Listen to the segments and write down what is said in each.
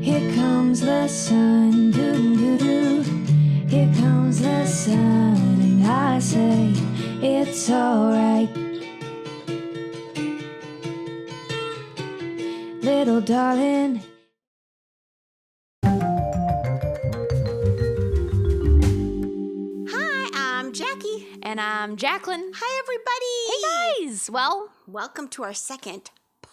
Here comes the sun, doo-doo-doo. Here comes the sun, and I say it's alright. Little darling. Hi, I'm Jackie. And I'm Jacqueline. Hi, everybody. Hey, guys. Well, welcome to our second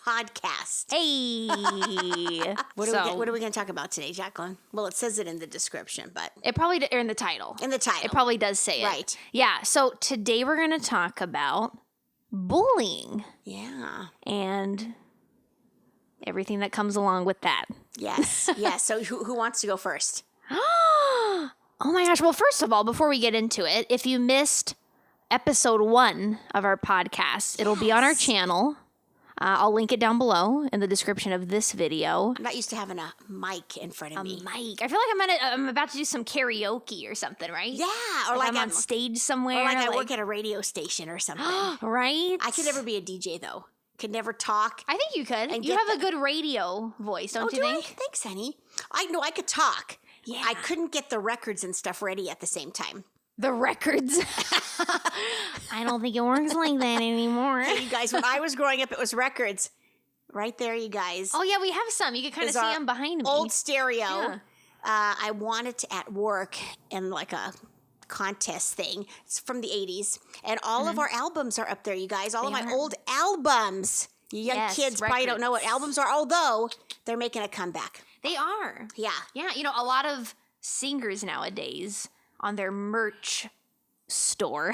podcast. hey. What are we going to talk about today, Jacqueline? Well, it says it in the description, but It probably, or in the title. in the title. It probably does say it. Right. Yeah. So today we're going to talk about bullying Yeah. and everything that comes along with that. Yes. Yes. So who wants to go first? Oh my gosh. Well, first of all, before we get into it, if you missed episode 1 of our podcast, it'll be on our channel. I'll link it down below in the description of this video. I'm not used to having a mic in front of me. Mike, I feel like I'm about to do some karaoke or something, right? Yeah. Or like I'm on stage somewhere. Or like I work at a radio station or something. Right? I could never be a DJ, though. Could never talk. I think you could. And You get have a good radio voice, don't you do think? I? Thanks, honey. I know I could talk. Yeah. I couldn't get the records and stuff ready at the same time. The records. I don't think it works like that anymore. Hey, you guys, when I was growing up, it was records. Right there, you guys. Oh, yeah, we have some. You can kind of Is see our them behind me. Old stereo. Yeah. I won it at work in like a contest thing. It's from the 80s. And all of our albums are up there, you guys. All of my old albums. You young Yes, kids probably don't know what albums are, although they're making a comeback. They are. Yeah. Yeah, a lot of singers nowadays on their merch store,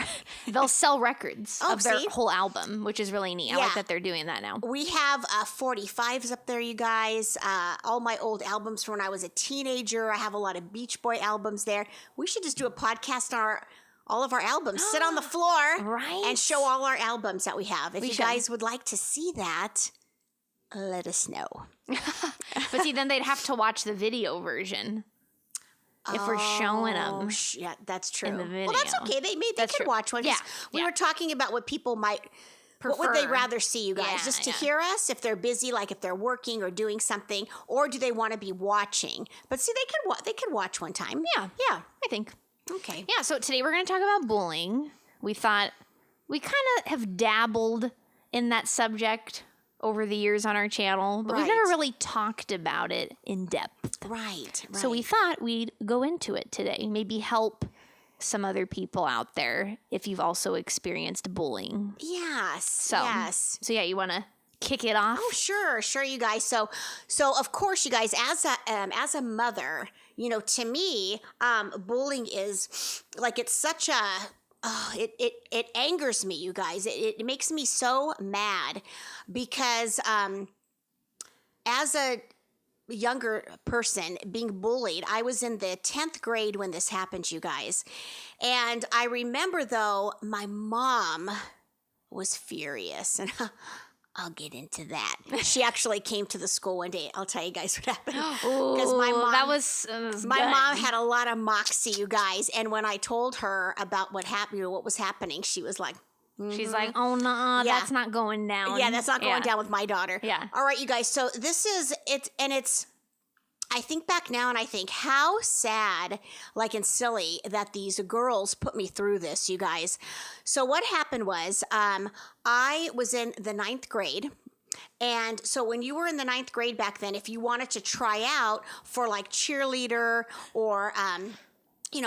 they'll sell records of their whole album, which is really neat. I like that they're doing that now. We have 45s up there, you guys. All my old albums from when I was a teenager. I have a lot of Beach Boy albums there. We should just do a podcast on all of our albums. Sit on the floor Right. and show all our albums that we have. If you should. guys would like to see that, let us know. But see, then they'd have to watch the video version if we're showing them. Yeah, that's true. in the Well, that's video. okay. They That's could true. watch one. Yeah, We yeah. were talking about what people might. What would they Prefer. rather see, you guys? Yeah, Just to yeah. hear us if they're busy, like if they're working or doing something, or do they want to be watching? But see, they could watch one time. Yeah. Yeah. I think. Okay. Yeah, so today we're going to talk about bullying. We thought we kind of have dabbled in that subject over the years on our channel, but we've never Right. really talked about it in depth. Right. So we thought we'd go into it today, maybe help some other people out there if you've also experienced bullying. Yes. Yes. So yeah, you want to kick it off? Oh, sure, you guys. So of course, you guys, as a mother, to me, bullying is like it's such a. Oh, it angers me, you guys. It makes me so mad because as a younger person being bullied, I was in the 10th grade when this happened, you guys. And I remember, though, my mom was furious. And I'll get into that. She actually came to the school one day. I'll tell you guys what happened. Because my mom, that was my good. mom had a lot of moxie, you guys. And when I told her about what happened, what was happening, she was like, She's like, oh, no, Yeah. that's not going down. yeah, that's not going down with my daughter. Yeah. All right, you guys. So this is it. And it's, I think back now and I think how sad, like, and silly that these girls put me through this, you guys. So what happened was I was in the 9th grade. And so when you were in the 9th grade back then, if you wanted to try out for like cheerleader or,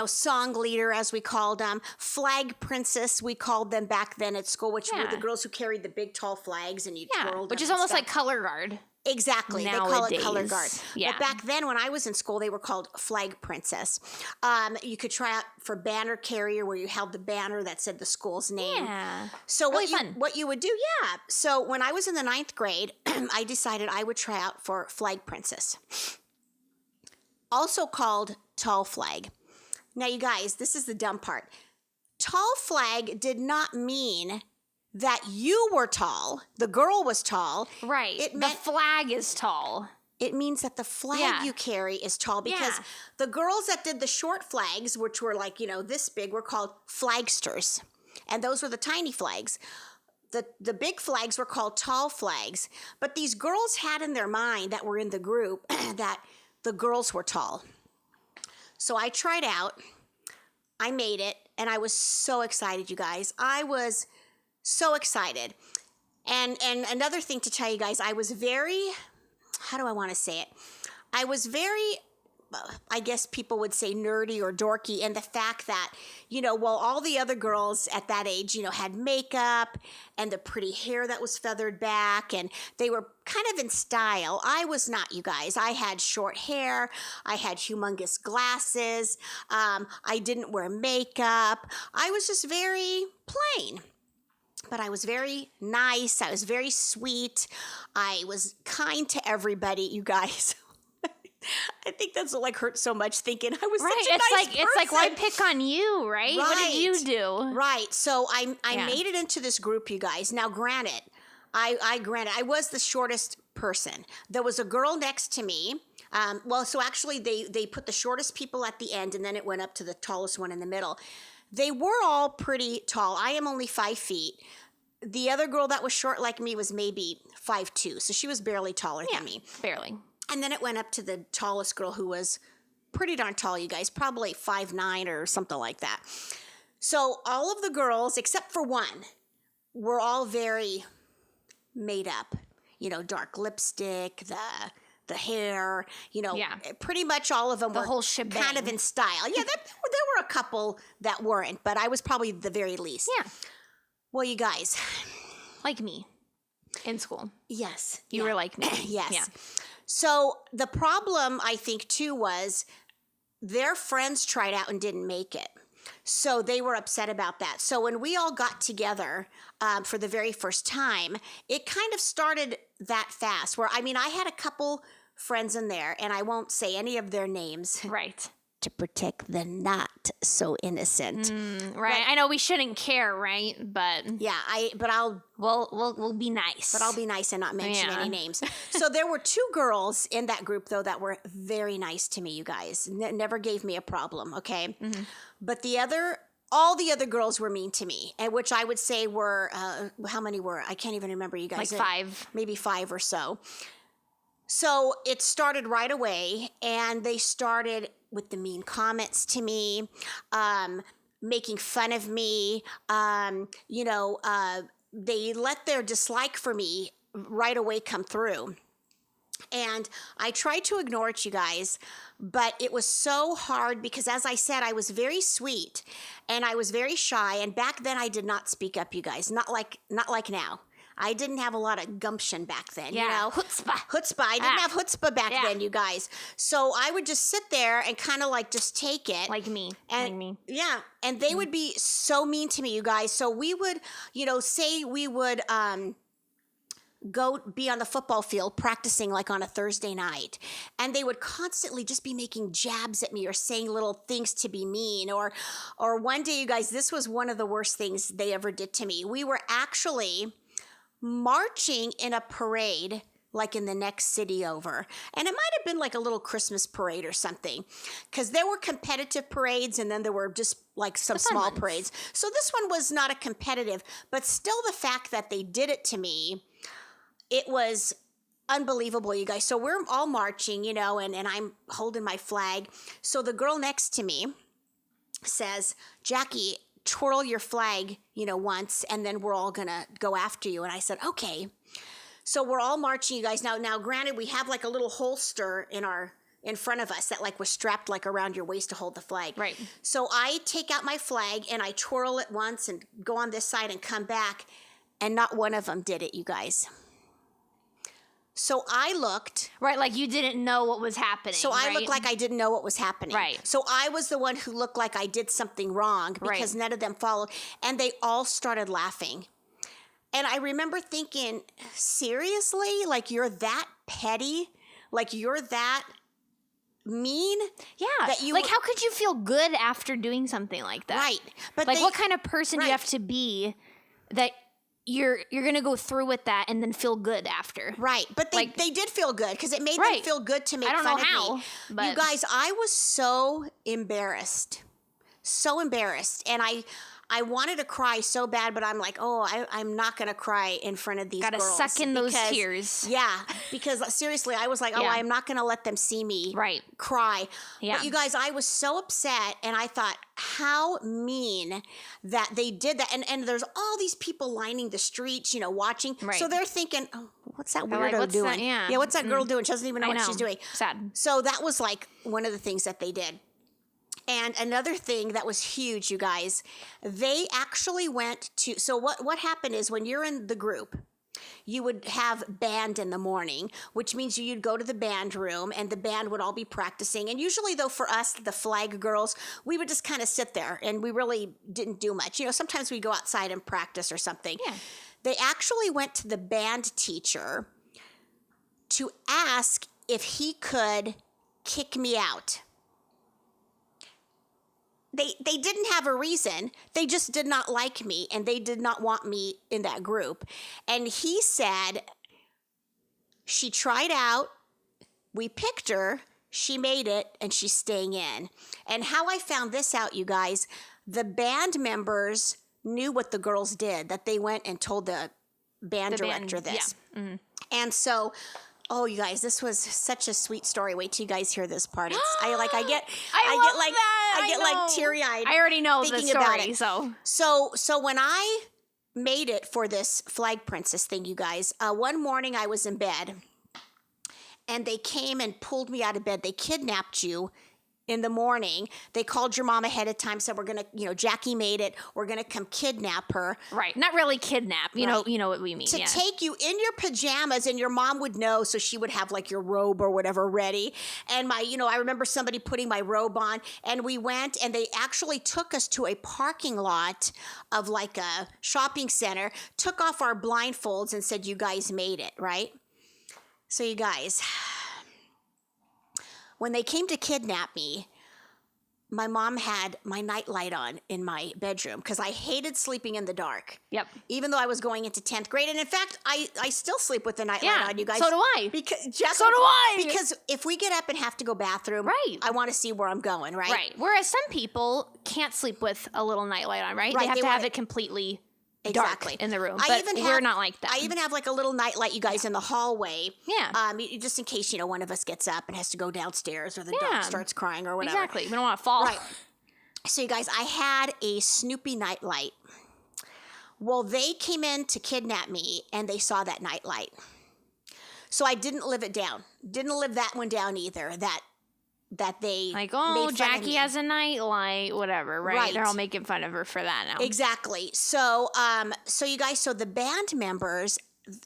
song leader, as we called them, flag princess, we called them back then at school, which were the girls who carried the big tall flags and you twirled which them is and almost stuff. like color guard. Exactly. They call it color Nowadays. guard. Yeah. But back then when I was in school, they were called flag princess. You could try out for banner carrier where you held the banner that said the school's name. Yeah. So Really fun. what you would do, yeah. So when I was in the 9th grade, I decided I would try out for flag princess. Also called tall flag. Now, you guys, this is the dumb part. Tall flag did not mean that you were tall. The girl was tall. Right. It the meant flag is tall. it means that the flag you carry is tall because Yeah. the girls that did the short flags, which were like, this big, were called flagsters. And those were the tiny flags. The big flags were called tall flags. But these girls had in their mind that were in the group that the girls were tall. So I tried out. I made it, and I was so excited, you guys. I was so excited. And another thing to tell you guys, I was very, how do I want to say it? I was very, I guess people would say nerdy or dorky, and the fact that, while all the other girls at that age, had makeup and the pretty hair that was feathered back, and they were kind of in style. I was not, you guys. I had short hair. I had humongous glasses. I didn't wear makeup. I was just very plain. But I was very nice. I was very sweet. I was kind to everybody, you guys. I think that's what hurt so much, thinking I was such a nice person. It's like, why pick on you, right? What did you do? Right. So I made it into this group, you guys. Now, granted, I was the shortest person. There was a girl next to me. So actually they put the shortest people at the end, and then it went up to the tallest one in the middle. They were all pretty tall. I am only 5 feet. The other girl that was short like me was maybe 5'2", so she was barely taller than me. Barely. And then it went up to the tallest girl, who was pretty darn tall, you guys, probably 5'9" or something like that. So all of the girls, except for one, were all very made up. Dark lipstick, the hair, pretty much all of them the were whole shebang. Kind of in style. Yeah, there were a couple that weren't, but I was probably the very least. Yeah. Well, you guys. Like me in school. Yes. You were like me. Yes. Yeah. So the problem, I think, too, was their friends tried out and didn't make it. So they were upset about that. So when we all got together for the very first time, it kind of started that fast where, I had a couple friends in there, and I won't say any of their names. Right. To protect the not so innocent. Right. I know we shouldn't care, right? But yeah, we'll be nice. But I'll be nice and not mention any names. So there were 2 girls in that group, though, that were very nice to me, you guys. Never gave me a problem, okay? Mm-hmm. But all the other girls were mean to me, and which I would say were, how many were? I can't even remember, you guys. Like 5. Maybe 5 or so. So it started right away, and they started with the mean comments to me, making fun of me. They let their dislike for me right away come through. And I tried to ignore it, you guys, but it was so hard because, as I said, I was very sweet and I was very shy. And back then I did not speak up, you guys, not like now. I didn't have a lot of gumption back then, Chutzpah. I didn't have chutzpah back then, you guys. So I would just sit there and kind of just take it. Like me. Yeah. And they would be so mean to me, you guys. So we would, say we would go be on the football field practicing on a Thursday night. And they would constantly just be making jabs at me or saying little things to be mean. Or one day, you guys, this was one of the worst things they ever did to me. We were actually marching in a parade in the next city over, and it might have been a little Christmas parade or something, because there were competitive parades and then there were just some small parades. So this one was not a competitive, but still the fact that they did it to me, it was unbelievable, you guys. So we're all marching, and I'm holding my flag. So the girl next to me says, "Jackie, twirl your flag, once, and then we're all gonna go after you." And I said, okay. So we're all marching, you guys. Now, granted, we have a little holster in front of us that was strapped around your waist to hold the flag. Right. So I take out my flag and I twirl it once and go on this side and come back, and not one of them did it, you guys. So I looked. Right, you didn't know what was happening. So I looked like I didn't know what was happening. Right. So I was the one who looked like I did something wrong because none of them followed. And they all started laughing. And I remember thinking, seriously? You're that petty? You're that mean? Yeah. That you how could you feel good after doing something like that? Right. But what kind of person do you have to be that you're going to go through with that and then feel good after? Right. But they did feel good because it made them feel good to make fun of me. I don't know how. But you guys, I was so embarrassed. So embarrassed. And I wanted to cry so bad, but I'm like, I'm not going to cry in front of these Gotta girls. suck in those tears. Yeah, because seriously, I was like, Yeah. I'm not going to let them see me cry. Yeah. But you guys, I was so upset, and I thought, how mean that they did that. And there's all these people lining the streets, watching. Right. So they're thinking, oh, what's that They're weirdo like, what's doing? that? Yeah. What's that girl doing? She doesn't even know what she's doing. Sad. So that was like one of the things that they did. And another thing that was huge, you guys, they actually went to, so what happened is when you're in the group, you would have band in the morning, which means you'd go to the band room and the band would all be practicing. And usually though, for us, the flag girls, we would just kind of sit there and we really didn't do much. Sometimes we go outside and practice or something. Yeah. They actually went to the band teacher to ask if he could kick me out. They didn't have a reason. They just did not like me, and they did not want me in that group. And he said, she tried out, we picked her, she made it, and she's staying in. And how I found this out, you guys, the band members knew what the girls did, that they went and told the band director this. Yeah. Mm-hmm. And so... oh, you guys, this was such a sweet story. Wait till you guys hear this part. I get like teary-eyed. I already know the story, about it. So when I made it for this flag princess thing, you guys, one morning I was in bed and they came and pulled me out of bed. They kidnapped you in the morning. They called your mom ahead of time, said we're going to, Jackie made it. We're going to come kidnap her. Right. Not really kidnap. You know what we mean. To take you in your pajamas, and your mom would know, so she would have like your robe or whatever ready. And I remember somebody putting my robe on, and we went, and they actually took us to a parking lot of like a shopping center, took off our blindfolds and said, you guys made it, right? So you guys... when they came to kidnap me, my mom had my nightlight on in my bedroom because I hated sleeping in the dark. Yep. Even though I was going into 10th grade. And in fact, I still sleep with the nightlight on, you guys. So do I. So do I. Because if we get up and have to go bathroom, I want to see where I'm going, right? Right. Whereas some people can't sleep with a little nightlight on, right? They have to have it completely dark in the room. But we're not like that. I even have like a little nightlight, you guys, in the hallway. Yeah. Just in case, one of us gets up and has to go downstairs or the dog starts crying or whatever. Exactly. We don't want to fall. Right. So you guys, I had a Snoopy nightlight. Well, they came in to kidnap me and they saw that nightlight. So I didn't live it down. Didn't live that one down either. That they like, made Jackie has a nightlight, whatever, right? They're all making fun of her for that now. Exactly. So, you guys, so the band members,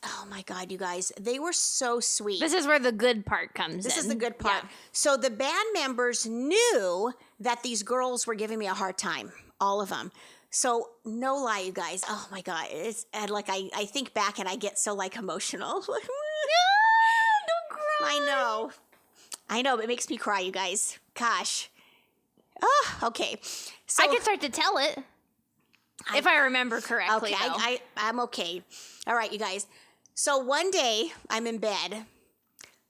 oh my God, you guys, they were so sweet. This is where the good part comes in. This is the good part. Yeah. So the band members knew that these girls were giving me a hard time, all of them. So no lie, you guys. Oh my God, and like I think back and I get so like emotional. Don't cry. I know, but it makes me cry, you guys. Gosh. Oh, okay. So I can start to tell it. If I remember correctly. Okay, I'm okay. All right, you guys. So one day, I'm in bed.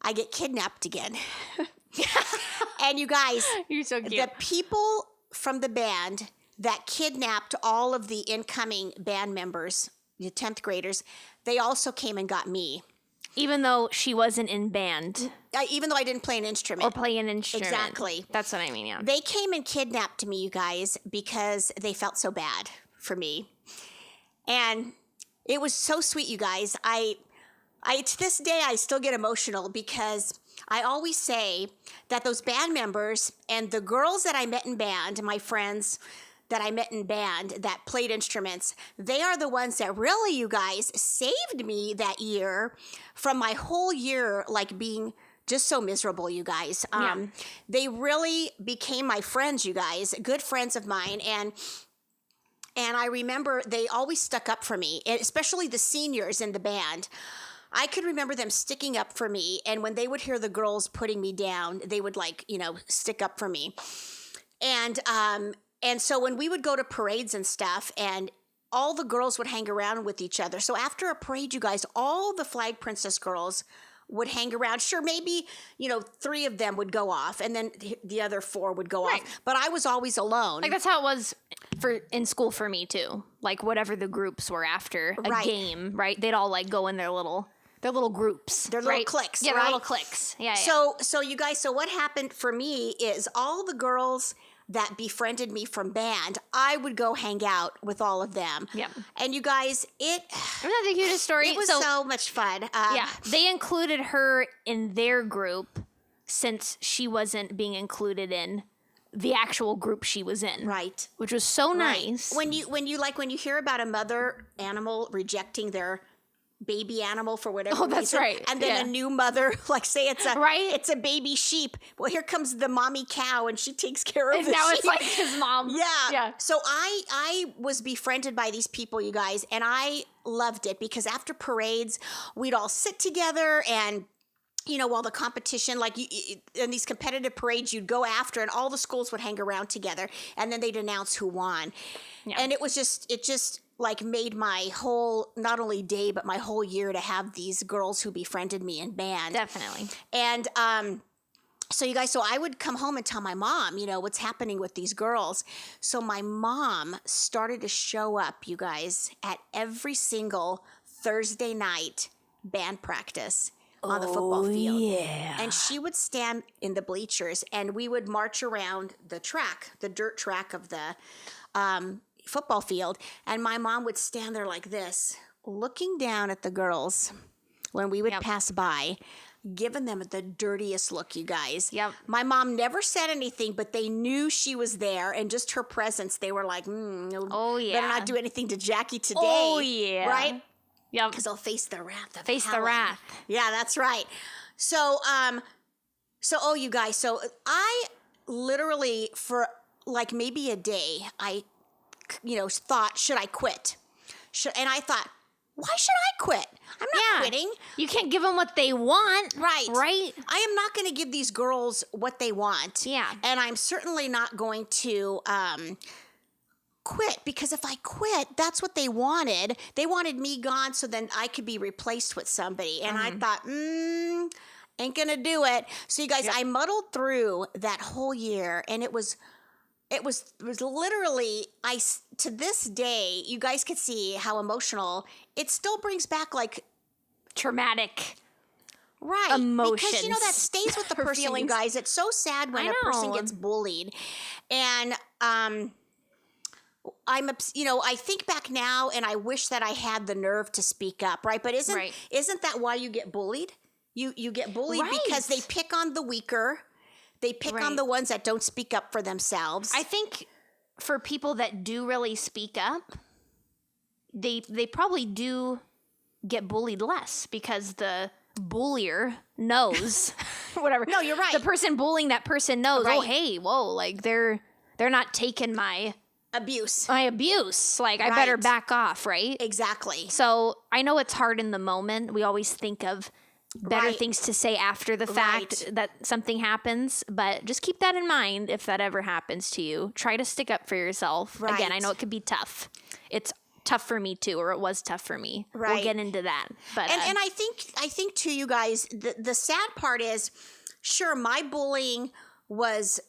I get kidnapped again. And you guys. You're so cute. The people from the band that kidnapped all of the incoming band members, the 10th graders, they also came and got me. Even though she wasn't in band. Even though I didn't play an instrument. Or play an instrument. Exactly. That's what I mean, yeah. They came and kidnapped me, you guys, because they felt so bad for me. And it was so sweet, you guys. I to this day, I still get emotional because I always say that those band members and the girls that I met in band, my friends that I met in band that played instruments, they are the ones that really, you guys, saved me that year from my whole year, like being just so miserable, you guys. They really became my friends, you guys, good friends of mine. And I remember they always stuck up for me, especially the seniors in the band. I could remember them sticking up for me. And when they would hear the girls putting me down, they would stick up for me. And so when we would go to parades and stuff, and all the girls would hang around with each other. So after a parade, you guys, all the Flag Princess girls would hang around. Sure, maybe, 3 of them would go off, and then the other 4 would go off. But I was always alone. Like, that's how it was in school for me too. Like whatever the groups were after a game, right? They'd all like go in their little groups, their little cliques, yeah, right? their little cliques. Yeah. So you guys, so what happened for me is all the girls that befriended me from band, I would go hang out with all of them. Yep. And you guys, Isn't that the cutest story? it was so much fun. Yeah, they included her in their group since she wasn't being included in the actual group she was in. Right. Which was so nice. When you hear about a mother animal rejecting their baby animal for whatever reason, that's right. And then a new mother, like say it's a Right. it's a baby sheep. Well, here comes the mommy cow, and she takes care of And the now sheep. it's like his mom. Yeah. So I was befriended by these people, you guys, and I loved it because after parades, we'd all sit together and while the competition, like in these competitive parades, you'd go after, and all the schools would hang around together, and then they'd announce who won. Yeah. And it just like made my whole, not only day, but my whole year to have these girls who befriended me in band. Definitely. And so you guys, so I would come home and tell my mom, what's happening with these girls. So my mom started to show up, you guys, at every single Thursday night band practice on the football field. Yeah. And she would stand in the bleachers, and we would march around the track, the dirt track of the football field. And my mom would stand there like this, looking down at the girls when we would pass by, giving them the dirtiest look, you guys. Yep. My mom never said anything, but they knew she was there, and just her presence, they were like, better not do anything to Jackie today. Oh, yeah. Right? Yep. Because they'll face the wrath of Face the Helen. wrath. Yeah, that's right. So, you guys, so I literally for like maybe a day, I, thought, should I quit? And I thought, why should I quit? I'm not quitting. You can't give them what they want. Right. Right? I am not going to give these girls what they want. Yeah. And I'm certainly not going to quit, because if I quit, that's what they wanted. They wanted me gone so then I could be replaced with somebody. And I thought, ain't going to do it. So you guys, I muddled through that whole year, and it was literally, to this day, you guys could see how emotional it still brings back, like, traumatic emotions. Because that stays with the Her person, feelings. you guys. It's so sad when a person gets bullied. And I think back now, and I wish that I had the nerve to speak up, right? But isn't that why you get bullied? You get bullied because they pick on the weaker. They pick on the ones that don't speak up for themselves. I think for people that do really speak up, they probably do get bullied less, because the bullier knows whatever. No, you're right. The person bullying that person knows, Right. oh, hey, whoa, like they're not taking my abuse. Like, I better back off, right? Exactly. So I know it's hard in the moment. We always think of better things to say after the fact that something happens, but just keep that in mind if that ever happens to you. Try to stick up for yourself. Right. Again, I know it could be tough. It's tough for me too, or it was tough for me. Right. We'll get into that. But and I think too, you guys, the sad part is, sure, my bullying was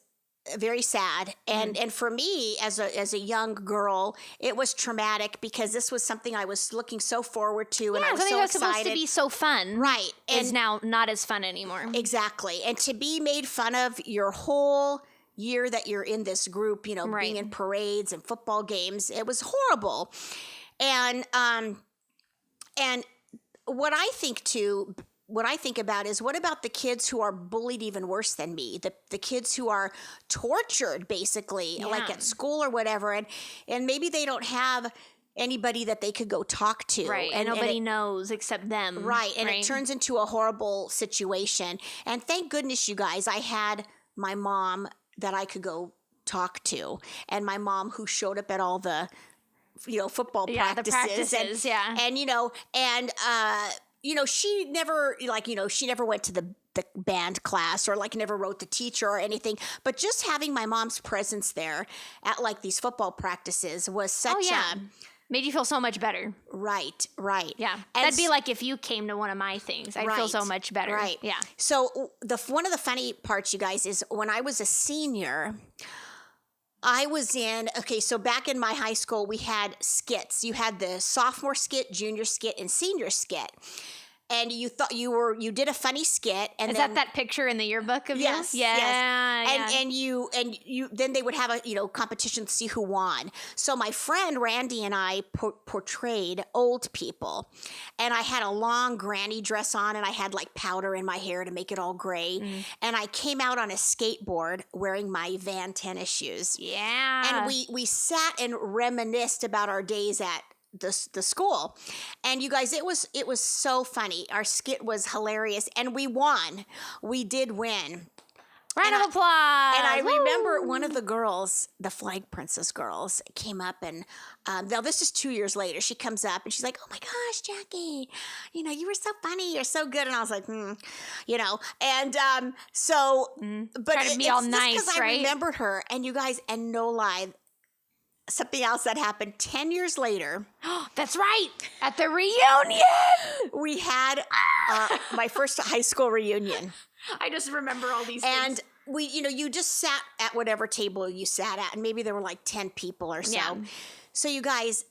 very sad, and for me as a young girl, it was traumatic, because this was something I was looking so forward to, and I was something so that's excited. supposed to be so fun, Right, is and now not as fun anymore. Exactly, and to be made fun of your whole year that you're in this group, being in parades and football games, it was horrible, and what I think about is, what about the kids who are bullied even worse than me? The kids who are tortured, basically, like at school or whatever, and maybe they don't have anybody that they could go talk to. Right, and nobody knows except them. Right, and it turns into a horrible situation. And thank goodness, you guys, I had my mom that I could go talk to, and my mom who showed up at all the football practices. The practices, she never went to the band class, or like never wrote the teacher or anything, but just having my mom's presence there at like these football practices was such made you feel so much better. Right. Yeah. And that'd be like if you came to one of my things. I'd feel so much better. Right. Yeah. So one of the funny parts, you guys, is when I was a senior, I was so back in my high school, we had skits. You had the sophomore skit, junior skit, and senior skit. And you thought you did a funny skit, and Is then, that picture in the yearbook of yes, you? Yeah, yes. yeah. And you then they would have a competition to see who won. So my friend Randy and I portrayed old people, and I had a long granny dress on, and I had like powder in my hair to make it all gray, and I came out on a skateboard wearing my Van tennis shoes. Yeah. And we sat and reminisced about our days at the school, and you guys, it was so funny. Our skit was hilarious, and we won. We did win. Round of applause. And I remember one of the girls, the Flag Princess girls, came up, and now this is 2 years later. She comes up and she's like, "Oh my gosh, Jackie, you were so funny. You're so good." And I was like, And but Trying to be all nice, because I right? remembered her, and you guys, and no lie, something else that happened 10 years later. That's right. At the reunion. We had my first high school reunion. I just remember all these And things. we, you just sat at whatever table you sat at, and maybe there were like 10 people or so. Yeah. So you guys,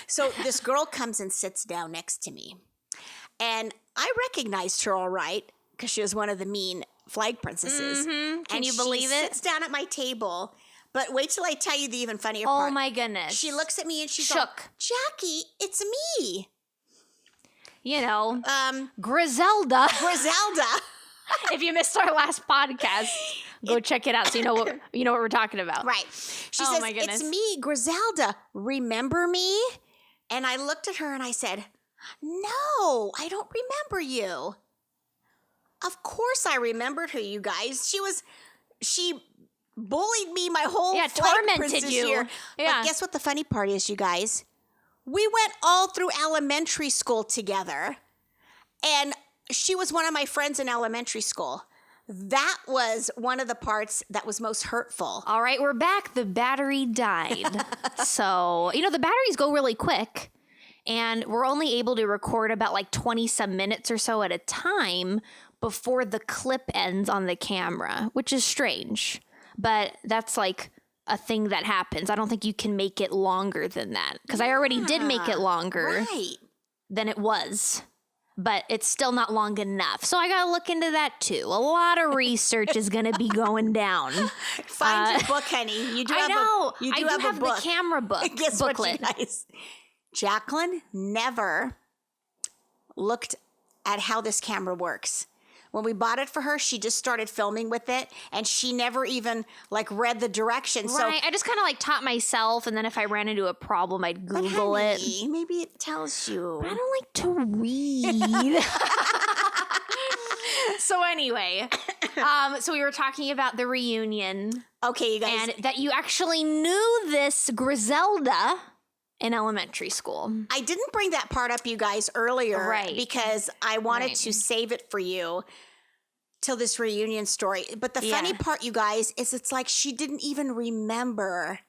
so this girl comes and sits down next to me, and I recognized her all right because she was one of the mean Flag Princesses. Can And you believe she it? sits down at my table. But wait till I tell you the even funnier part. Oh my goodness. She looks at me and she's shook. like, "Jackie, it's me." Griselda. Griselda. If you missed our last podcast, go check it out so you know what we're talking about. Right. She Oh says, my goodness. "It's me, Griselda. Remember me?" And I looked at her and I said, "No, I don't remember you." Of course I remembered her, you guys. She bullied me my whole Flag tormented Princess you. year. Yeah. But guess what the funny part is, you guys? We went all through elementary school together, and she was one of my friends in elementary school. That was one of the parts that was most hurtful. All right, we're back. The battery died. So, the batteries go really quick, and we're only able to record about like 20 some minutes or so at a time before the clip ends on the camera, which is strange. But that's like a thing that happens. I don't think you can make it longer than that, because I already did make it longer than it was. But it's still not long enough. So I got to look into that too. A lot of research is going to be going down. Find your book, honey. You do I have know. You do I have do a have book. the camera book. Guess booklet. what, you guys? Jacqueline never looked at how this camera works. When we bought it for her, she just started filming with it, and she never even read the directions. Right. I just kind of taught myself, and then if I ran into a problem, I'd Google it. Maybe it tells you. I don't like to read. So anyway, so we were talking about the reunion. Okay, you guys. And that you actually knew this Griselda in elementary school. I didn't bring that part up, you guys, earlier. Right. Because I wanted to save it for you till this reunion story. But the funny part, you guys, is it's like she didn't even remember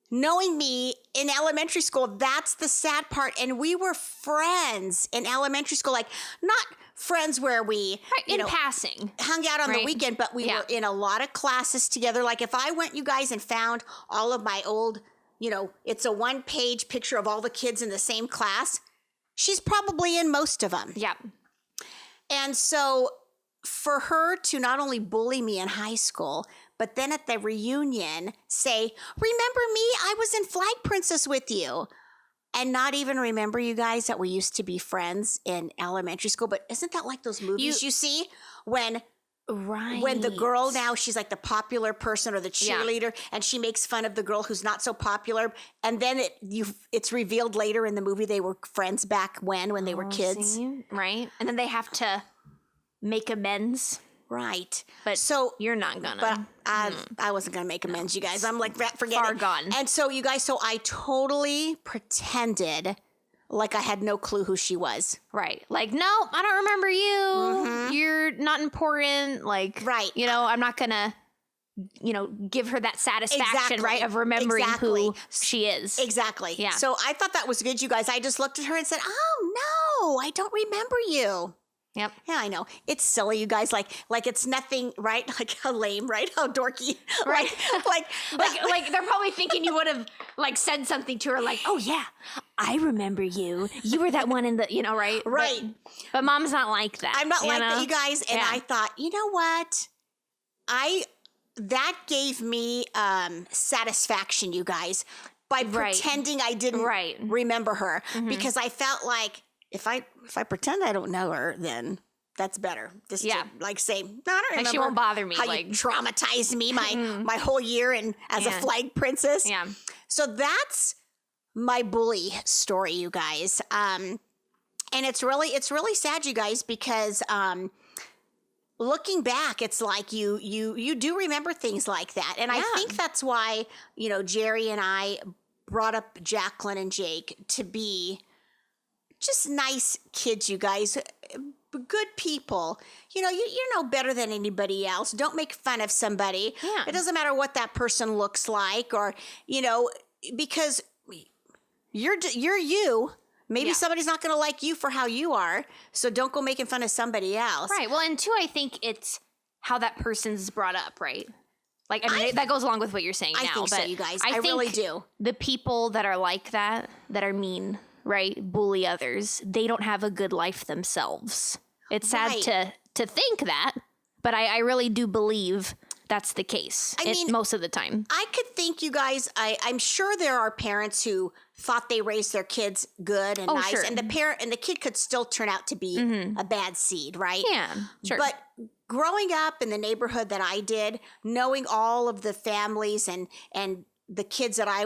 knowing me in elementary school. That's the sad part. And we were friends in elementary school. Not friends where we, in passing, hung out on the weekend, but we were in a lot of classes together. If I went, you guys, and found all of my old, it's a one-page picture of all the kids in the same class, she's probably in most of them. Yeah. And so for her to not only bully me in high school, but then at the reunion say, "Remember me? I was in Flag Princess with you." And not even remember, you guys, that we used to be friends in elementary school. But isn't that like those movies you see when the girl now, she's like the popular person or the cheerleader, and she makes fun of the girl who's not so popular, and then it's revealed later in the movie they were friends back when they were kids, right? And then they have to make amends, right? But so you're not gonna. But I wasn't gonna make amends, you guys. I'm forget Far it. gone. And so you guys, so I totally pretended like I had no clue who she was. Right. No, I don't remember you. You're not important. Right. I'm not going to, give her that satisfaction, right, of remembering who she is. Exactly. Yeah. So I thought that was good, you guys. I just looked at her and said, "Oh, no, I don't remember you." Yep. Yeah, I know. It's silly, you guys. Like it's nothing, right? Like how lame, right? How dorky. Right. like they're probably thinking you would have like said something to her like, oh yeah, I remember you. You were that one in the, right? Right. But mom's not like that. I'm not like that, you guys. And Yeah. I thought, you know what? That gave me satisfaction, you guys, by pretending I didn't remember her, because I felt like if I pretend I don't know her, then that's better. Just to like say, no, I don't remember. Like she won't bother me. How you traumatized me my whole year as a flag princess. Yeah. So that's my bully story, you guys. And it's really sad, you guys, because looking back, it's like you do remember things like that. And I think that's why, Jerry and I brought up Jacqueline and Jake to be just nice kids, you guys. Good people. You're no better than anybody else. Don't make fun of somebody. Yeah. It doesn't matter what that person looks like, or, because you're you. Maybe somebody's not going to like you for how you are, so don't go making fun of somebody else. Right. Well, and two, I think it's how that person's brought up, right? Like, I mean, that goes along with what you're saying now. I think but so, you guys. I think really do. The people that are like that are mean, right? Bully others. They don't have a good life themselves. It's sad to think that, but I really do believe that's the case. I mean, most of the time. I could think, you guys, I'm sure there are parents who thought they raised their kids good and nice, sure. and the kid could still turn out to be a bad seed, right? Yeah, sure. But growing up in the neighborhood that I did, knowing all of the families and the kids that I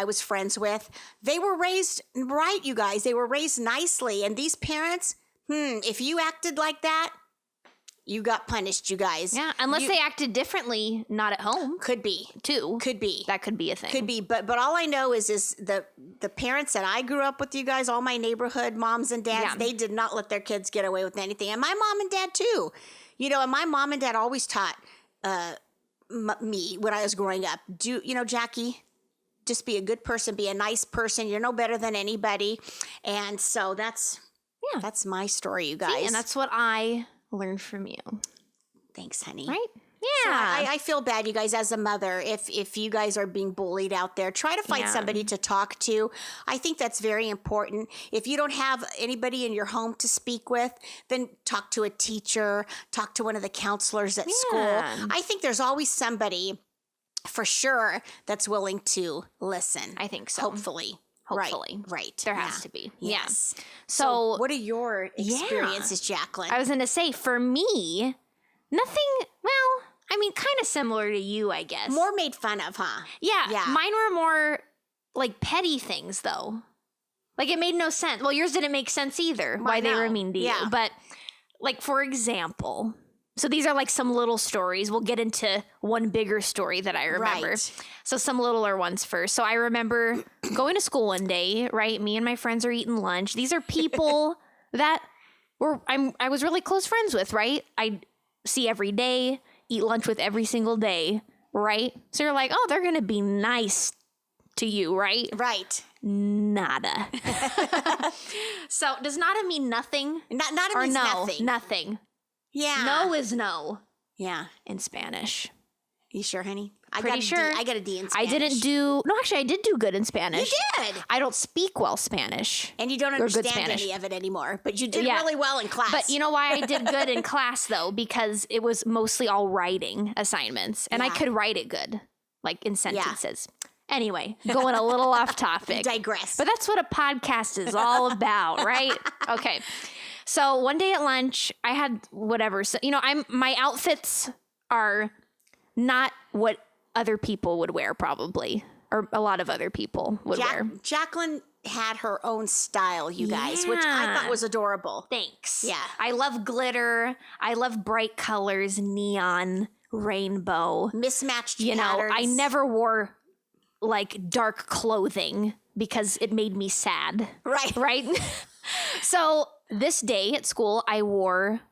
was friends with, they were raised right, you guys. They were raised nicely, and these parents, if you acted like that, you got punished, you guys. Yeah, unless they acted differently, not at home. Could be. Too. Could be. That could be a thing. Could be. But all I know is the parents that I grew up with, you guys, all my neighborhood moms and dads, they did not let their kids get away with anything. And my mom and dad too. And my mom and dad always taught me when I was growing up, Jackie, just be a good person, be a nice person. You're no better than anybody. And so that's my story, you guys. See, and that's what I learned from you. Thanks, honey. Right? So Yeah. I feel bad, you guys, as a mother, if you guys are being bullied out there. Try to find somebody to talk to. I think that's very important. If you don't have anybody in your home to speak with, then talk to a teacher, talk to one of the counselors at school. I think there's always somebody for sure that's willing to listen. I think so. Hopefully. Right. There has to be. Yes. Yeah. So what are your experiences, Jacqueline? I was going to say, for me, nothing, well, I mean, kind of similar to you, I guess. More made fun of, huh? Yeah. Mine were more like petty things, though. Like, it made no sense. Well, yours didn't make sense either, why they were mean to you. But, like, for example, so these are like some little stories. We'll get into one bigger story that I remember. Right. So some littler ones first. So I remember going to school one day, right? Me and my friends are eating lunch. These are people that I was really close friends with, right? I see every day, eat lunch with every single day, right? So you're like, oh, they're going to be nice to you, right? Right. Nada. So does nada mean nothing? Nada means nothing. Nothing. Yeah. No is no. Yeah. In Spanish. You sure, honey? Pretty sure. I got a D in Spanish. I did do good in Spanish. You did. I don't speak well Spanish. And you don't understand any of it anymore, but you did really well in class. But you know why I did good in class, though? Because it was mostly all writing assignments, and I could write it good, like in sentences. Anyway, going a little off topic. Digress. But that's what a podcast is all about, right? Okay. So one day at lunch, I had whatever. So, my outfits are not what other people would wear, probably, or a lot of other people would wear. Jacqueline had her own style, you guys, which I thought was adorable. Thanks. Yeah. I love glitter. I love bright colors, neon, rainbow. Mismatched patterns. I never wore like dark clothing because it made me sad. Right. Right? So this day at school, I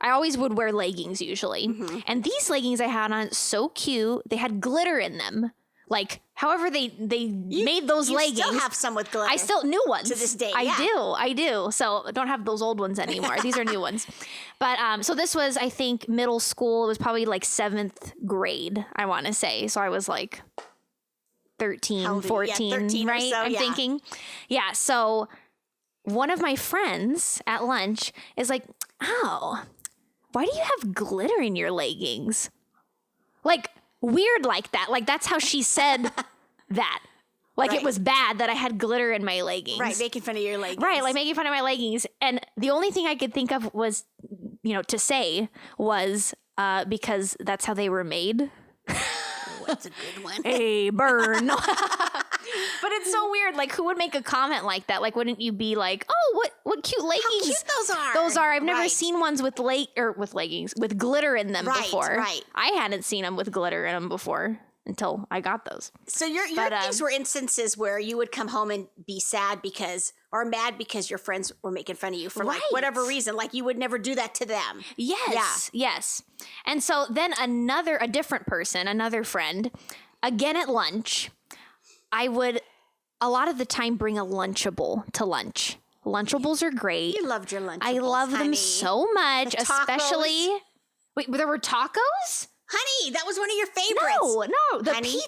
always would wear leggings usually. Mm-hmm. And these leggings I had on, so cute. They had glitter in them, Like, however they made those leggings. You still have some with glitter. I still new ones to this day. I do. So I don't have those old ones anymore. These are new ones. But so this was, I think, middle school. It was probably like 7th grade, I want to say. So I was like 13, 14, 13 right? or so, I'm thinking. Yeah. So one of my friends at lunch is like, "Oh, why do you have glitter in your leggings?" Like, weird like that. Like, that's how she said that. Like, it was bad that I had glitter in my leggings. Right, making fun of your leggings. Right, like making fun of my leggings. And the only thing I could think of was, to say was because that's how they were made. That's a good one. A burn. But it's so weird. Like, who would make a comment like that? Like, wouldn't you be like, "Oh, what cute leggings? How cute those are." Those are. I've never seen ones with leggings with glitter in them before. Right. I hadn't seen them with glitter in them before until I got those. So your things were instances where you would come home and be sad or mad because your friends were making fun of you for like whatever reason. Like, you would never do that to them. Yes. Yeah. Yes. And so then a different person, another friend, again at lunch, I would a lot of the time bring a Lunchable to lunch. Lunchables are great. You loved your Lunchables, I love them so much, especially. Wait, there were tacos? Honey, that was one of your favorites. No, the Honey,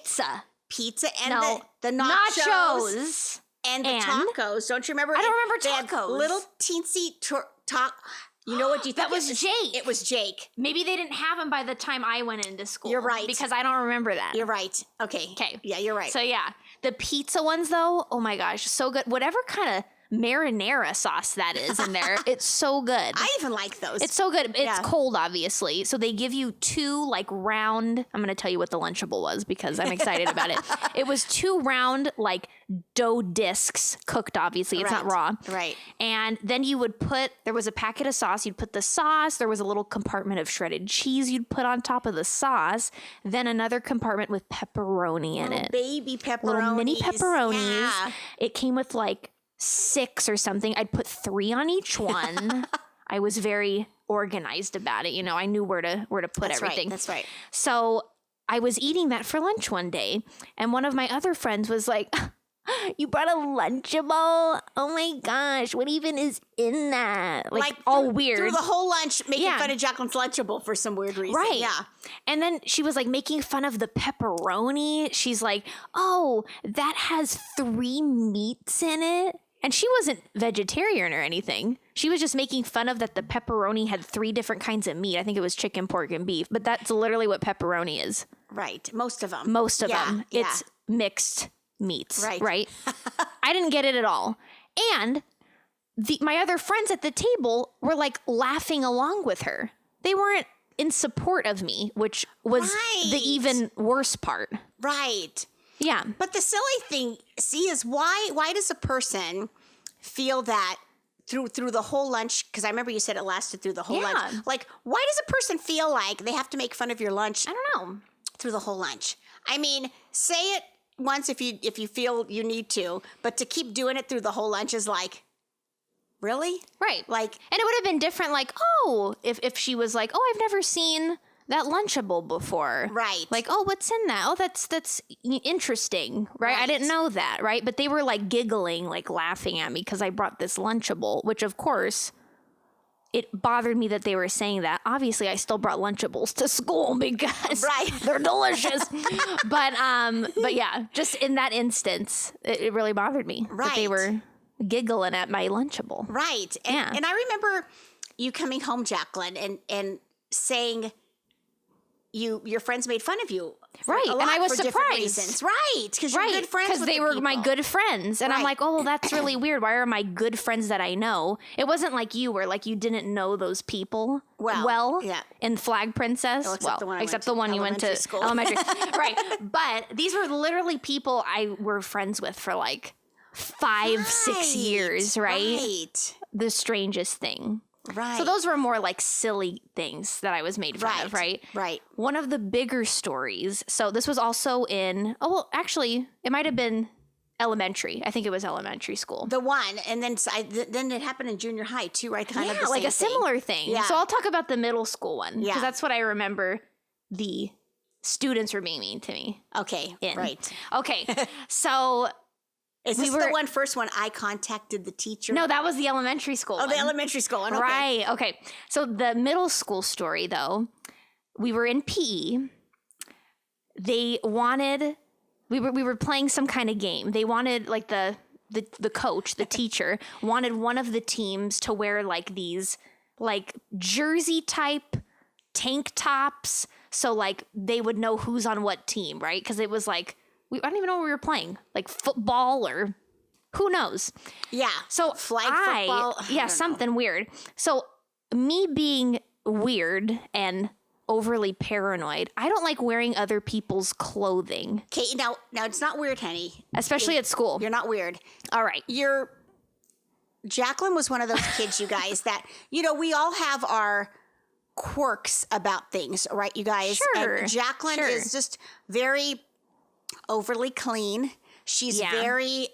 pizza and the nachos. And the tacos. Don't you remember? I don't remember they had tacos. Little teensy You know what you think? That was Jake. It was Jake. Maybe they didn't have him by the time I went into school. You're right. Because I don't remember that. You're right. Okay. Yeah, you're right. So yeah, the pizza ones though, oh my gosh, so good. Whatever kind of marinara sauce that is in there, it's so good. I even like those. It's so good. It's cold, obviously. So they give you 2 like round. I'm going to tell you what the Lunchable was because I'm excited about it. It was 2 round like dough discs cooked. Obviously, it's not raw. Right. And then there was a packet of sauce. You'd put the sauce. There was a little compartment of shredded cheese you'd put on top of the sauce. Then another compartment with pepperoni in it. Baby pepperonis. Little mini pepperonis. Yeah. It came with like 6 or something. I'd put 3 on each one. I was very organized about it. I knew where to put everything. That's right. So I was eating that for lunch one day, and one of my other friends was like, "You brought a Lunchable? Oh my gosh, what even is in that?" Like all weird. Through the whole lunch, making fun of Jacqueline's Lunchable for some weird reason. Right. Yeah. And then she was like making fun of the pepperoni. She's like, "Oh, that has 3 meats in it." And she wasn't vegetarian or anything. She was just making fun of that the pepperoni had 3 different kinds of meat. I think it was chicken, pork, and beef. But that's literally what pepperoni is. Right. Most of them. Yeah. It's mixed meats. Right? I didn't get it at all. And my other friends at the table were like laughing along with her. They weren't in support of me, which was the even worse part. Right. Yeah. But the silly thing, is why does a person feel that through the whole lunch? Because I remember you said it lasted through the whole lunch. Like, why does a person feel like they have to make fun of your lunch? I don't know. Through the whole lunch. I mean, say it once if you feel you need to, but to keep doing it through the whole lunch is like, really? Right. Like, and it would have been different. Like, if she was like, "Oh, I've never seen that Lunchable before." Right. Like, "Oh, what's in that? Oh, that's interesting." Right? I didn't know that. Right. But they were like giggling, like laughing at me because I brought this Lunchable, which of course it bothered me that they were saying that. Obviously, I still brought Lunchables to school because they're delicious. But yeah, just in that instance, it really bothered me that they were giggling at my Lunchable. Right. And I remember you coming home, Jacqueline, and saying your friends made fun of you. Right. And I was for surprised. Reasons. Right. Because you're good friends with because they were my good friends. And I'm like, "Oh, well, that's really weird. Why are my good friends that I know?" It wasn't like you where like you didn't know those people well in Flag Princess. Except the one you went to elementary. Right. But these were literally people I were friends with for like 5-6 years, right? Right. The strangest thing. Right. So those were more like silly things that I was made fun of, right? Right. One of the bigger stories. So this was also actually, it might have been elementary. I think it was elementary school. The one, and then it happened in junior high too, right? Kind of the similar thing. Yeah. So I'll talk about the middle school one because Yeah. that's what I remember the students were being mean to me. Okay, right. Okay, so Is this the first one I contacted the teacher? No, that was the elementary school one. The elementary school one, okay. Right, okay. So the middle school story, though, we were in PE. They wanted, we were playing some kind of game. They wanted, like, the coach, the teacher, wanted one of the teams to wear, like, these, like, jersey type tank tops. So, like, they would know who's on what team, right? Because it was, like, I don't even know what we were playing, like football or who knows. Yeah. So flag football. Yeah, something weird. So me being weird and overly paranoid, I don't like wearing other people's clothing. Okay, now it's not weird, honey. Especially at school. You're not weird. All right. Jacqueline was one of those kids, you guys, that, we all have our quirks about things, right, you guys? Sure. And Jacqueline is just very overly clean. She's very,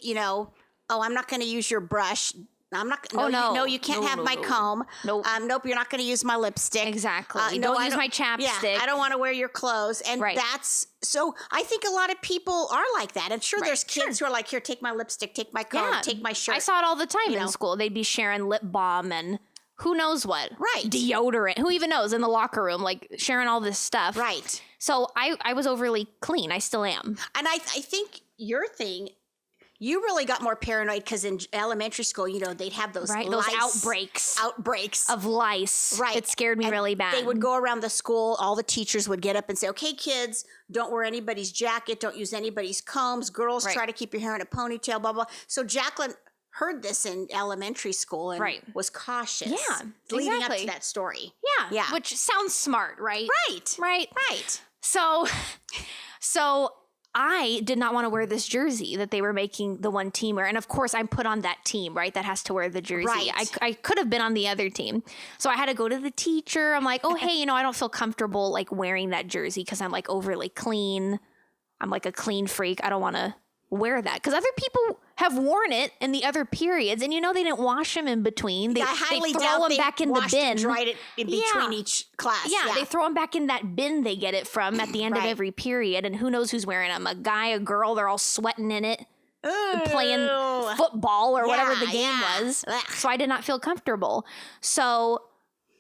I'm not going to use your brush. I'm not. No, you can't have my comb. Nope. Nope. You're not going to use my lipstick. Exactly. Don't use my chapstick. Yeah, I don't want to wear your clothes. And that's so. I think a lot of people are like that. And sure, there's kids who are like, here, take my lipstick, take my comb, take my shirt. I saw it all the time in school. They'd be sharing lip balm and who knows what. Right. Deodorant. Who even knows in the locker room, like sharing all this stuff. Right. So I was overly clean. I still am. And I think your thing, you really got more paranoid because in elementary school, they'd have those those outbreaks of lice. Right. It scared me really bad. They would go around the school. All the teachers would get up and say, okay, kids, don't wear anybody's jacket. Don't use anybody's combs. Girls, try to keep your hair in a ponytail, blah, blah. So Jacqueline heard this in elementary school and was cautious. Yeah, leading up to that story. Yeah. Which sounds smart, right? Right. So I did not want to wear this jersey that they were making the one team wear. And of course, I'm put on that team, right? That has to wear the jersey. Right. I could have been on the other team. So I had to go to the teacher. I'm like, oh, hey, I don't feel comfortable like wearing that jersey because I'm like overly clean. I'm like a clean freak. I don't want to wear that because other people have worn it in the other periods, and they didn't wash them in between. They throw them back in the bin. And dried it in between each class. Yeah, they throw them back in that bin they get it from at the end of every period, and who knows who's wearing them? A guy, a girl, they're all sweating in it, playing football or whatever the game was. So I did not feel comfortable. So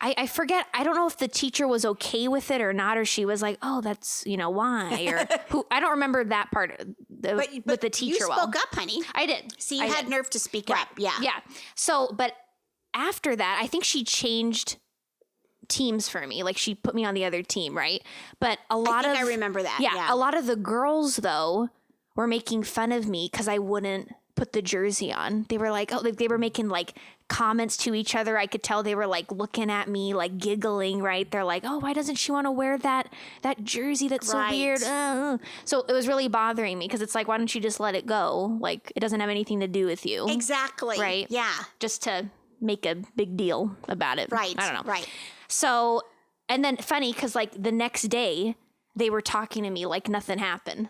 I forget. I don't know if the teacher was okay with it or not, or she was like, "Oh, that's why," or who. I don't remember that part with the teacher. You spoke up, honey. I did. See, you had nerve to speak up. Yeah. So, but after that, I think she changed teams for me. Like she put me on the other team, right? But I remember that. Yeah, a lot of the girls though were making fun of me because I wouldn't put the jersey on. They were like, they were making like comments to each other. I could tell they were like looking at me, like giggling, right? They're like, oh, why doesn't she want to wear that jersey? That's so weird. So it was really bothering me because it's like, why don't you just let it go? Like it doesn't have anything to do with you. Exactly. Right? Yeah. Just to make a big deal about it. Right. I don't know. Right. So, and then funny because like the next day they were talking to me like nothing happened.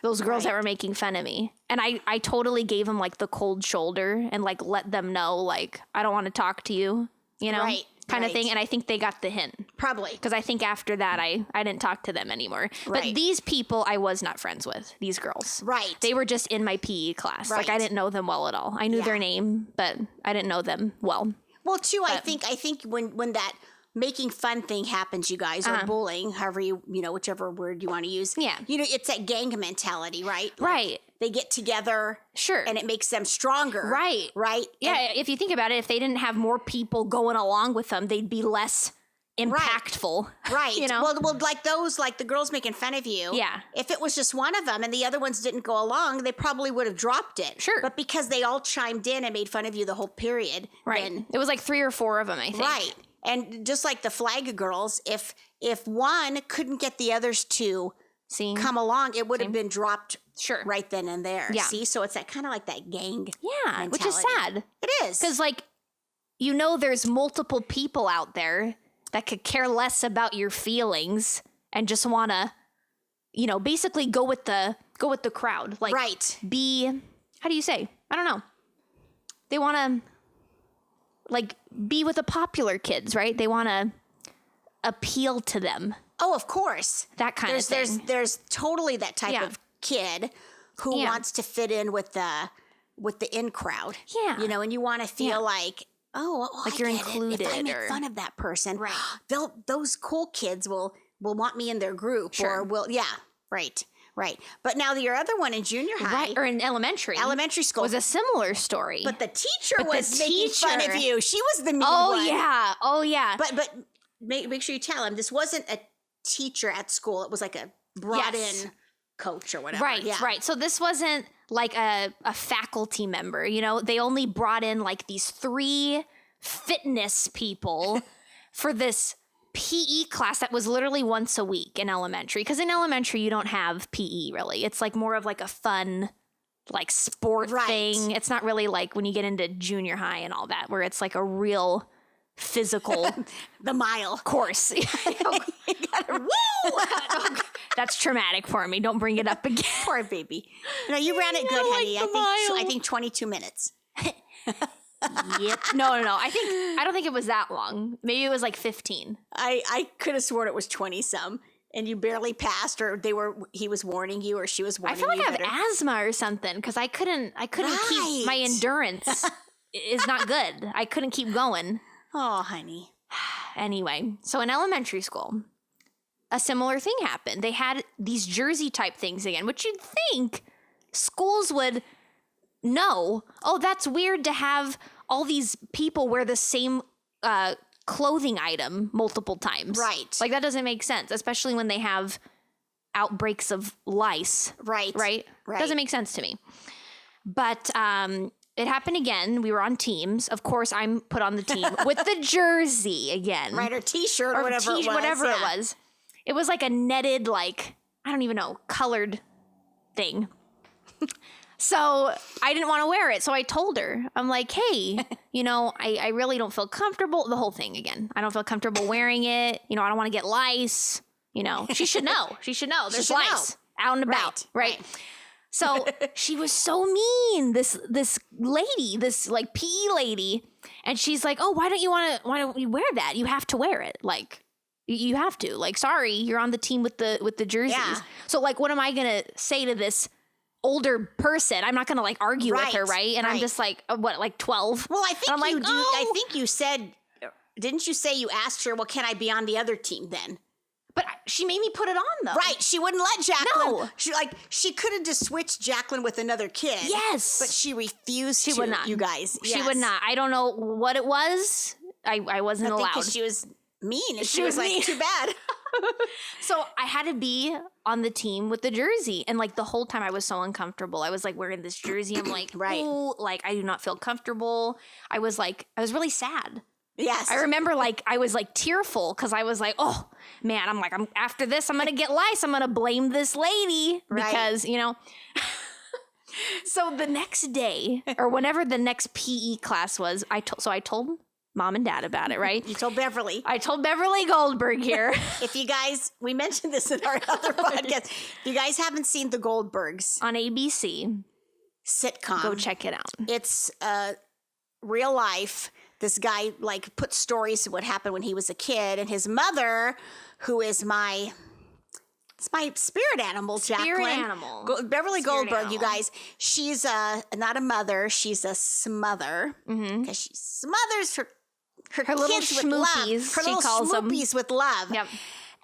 Those girls that were making fun of me. And I totally gave them like the cold shoulder and like let them know like, I don't want to talk to you, kind of thing. And I think they got the hint. Probably. Because I think after that, I didn't talk to them anymore. But these people I was not friends with, these girls. Right. They were just in my PE class. Right. Like I didn't know them well at all. I knew their name, but I didn't know them well. Well, too, I think when that making fun thing happens, you guys, or bullying, however whichever word you want to use. Yeah. It's that gang mentality, right? Like right. They get together. Sure. And it makes them stronger. Right. Right. Yeah. And if you think about it, if they didn't have more people going along with them, they'd be less impactful. Right. Well, like the girls making fun of you. Yeah. If it was just one of them and the other ones didn't go along, they probably would have dropped it. Sure. But because they all chimed in and made fun of you the whole period. Right. Then, it was like 3 or 4 of them, I think. Right. And just like the flag girls, if one couldn't get the others to come along, it would have been dropped right then and there. Yeah. See? So it's that kind of like that gang mentality. Which is sad. It is. Because like, there's multiple people out there that could care less about your feelings and just want to, basically go with the crowd. Like how do you say? I don't know. They want to like be with the popular kids, right? They want to appeal to them. Oh, of course. That kind of thing. There's totally that type Yeah. of kid who wants to fit in with the in crowd. Yeah. You know, and you want to feel like, oh, well, Like I you're get it. included If I make or- fun of that person, Right. those cool kids will want me in their group Sure. or right. But now your other one in junior high, Right, or in elementary school was a similar story. but the teacher But the was making fun of teacher- you. She was the mean oh one. yeah, oh yeah. But make sure you tell him this wasn't a teacher at school. It was like a brought Yes. in coach or whatever. Right, Yeah. right. So this wasn't like a faculty member, you know, they only brought in like these 3 fitness people for this PE class that was literally once a week in elementary. Because in elementary, you don't have PE really. It's like more of like a fun, like sport Right. thing. It's not really like when you get into junior high and all that, where it's like a real physical The mile. course. Woo! That's traumatic for me. Don't bring it up again. Poor baby. No, you ran it good, like honey. the mile. I think 22 minutes. Yep. No. I don't think it was that long. Maybe it was like 15. I could have sworn it was 20 some, and you barely passed, or he was warning you, or she was I warning feel like you. I have asthma or something because I couldn't keep my Right. endurance is not good. I couldn't keep going. Oh, honey. Anyway, so in elementary school, a similar thing happened. They had these jersey type things again, which you'd think schools would know. Oh, that's weird to have all these people wear the same clothing item multiple times. Right. Like that doesn't make sense, especially when they have outbreaks of lice. Right. Right? Right. Doesn't make sense to me. But it happened again. We were on teams. Of course, I'm put on the team with the jersey again. Right, or T-shirt, or whatever it was. Whatever yeah. it was. It was like a netted, like, I don't even know, colored thing. So I didn't want to wear it. So I told her, I'm like, hey, you know, I really don't feel comfortable. The whole thing again. I don't feel comfortable wearing it. You know, I don't want to get lice. You know, she should know. She should know. There's should know. lice out and about. Right. right. So she was so mean, this lady, this like PE lady. And she's like, oh, why don't you wear that? You have to wear it. Like, you have to. Like, sorry, you're on the team with the jerseys. Yeah. So like, what am I going to say to this older person? I'm not going to like argue with her, Right, right? And I'm right. just like, what, like 12? Well, I think And I'm you like, do. I "Oh." think you said, didn't you say you asked her, well, can I be on the other team then? But she made me put it on though. Right. She wouldn't let Jacqueline. No. She could have just switched Jacqueline with another kid. Yes. But she refused She to, would not. you guys. She Yes. would not. I don't know what it was. I wasn't I think allowed. 'cause she was mean. And She she was was like, mean. too bad. So I had to be on the team with the jersey. And like the whole time I was so uncomfortable. I was like wearing this jersey. I'm like, Right. ooh, like I do not feel comfortable. I was really sad. Yes. I remember like I was like tearful because I was like, oh man, I'm after this, I'm gonna get lice. I'm gonna blame this lady Right. because, you know. So the next day or whenever the next PE class was, I told mom and dad about it, right? You told Beverly. I told Beverly Goldberg here. If you guys, we mentioned this in our other podcast. If you guys haven't seen the Goldbergs On ABC. sitcom, Go check it out. It's real life. This guy like put stories of what happened when he was a kid, and his mother, who is my spirit animal, Jacqueline. animal. Beverly Spirit Goldberg, you animal. guys. She's not a mother. She's a smother because she smothers her little kids with love. schmoopies, Her she little calls them. schmoopies with love. Yep.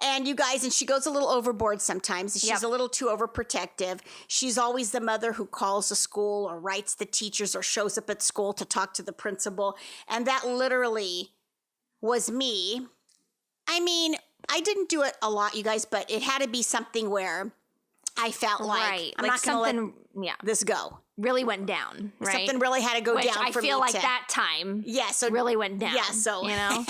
And you guys, and she goes a little overboard sometimes. She's Yep. a little too overprotective. She's always the mother who calls the school or writes the teachers or shows up at school to talk to the principal. And that literally was me. I mean, I didn't do it a lot, you guys, but it had to be something where I felt like Right. I'm like not going to let something this go. really went down, right? Something really had to go Which down I for feel me like to, that time Yeah, so really went down. Yeah, so you know.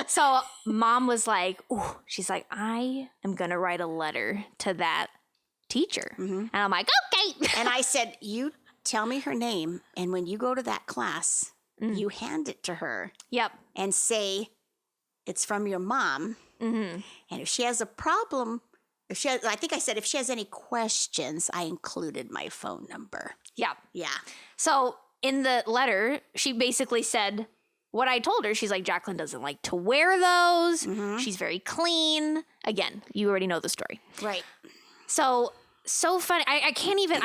So mom was like, "Ooh," she's like, "I am gonna write a letter to that teacher," and I'm like, "Okay." And I said, you tell me her name, and when you go to that class, Mm. you hand it to her Yep. and say it's from your mom. Mm-hmm. And if she has a problem, I think I said if she has any questions, I included my phone number. Yep. Yeah. So in the letter, she basically said, what I told her, she's like, Jacqueline doesn't like to wear those. Mm-hmm. She's very clean. Again, you already know the story. Right. So funny. I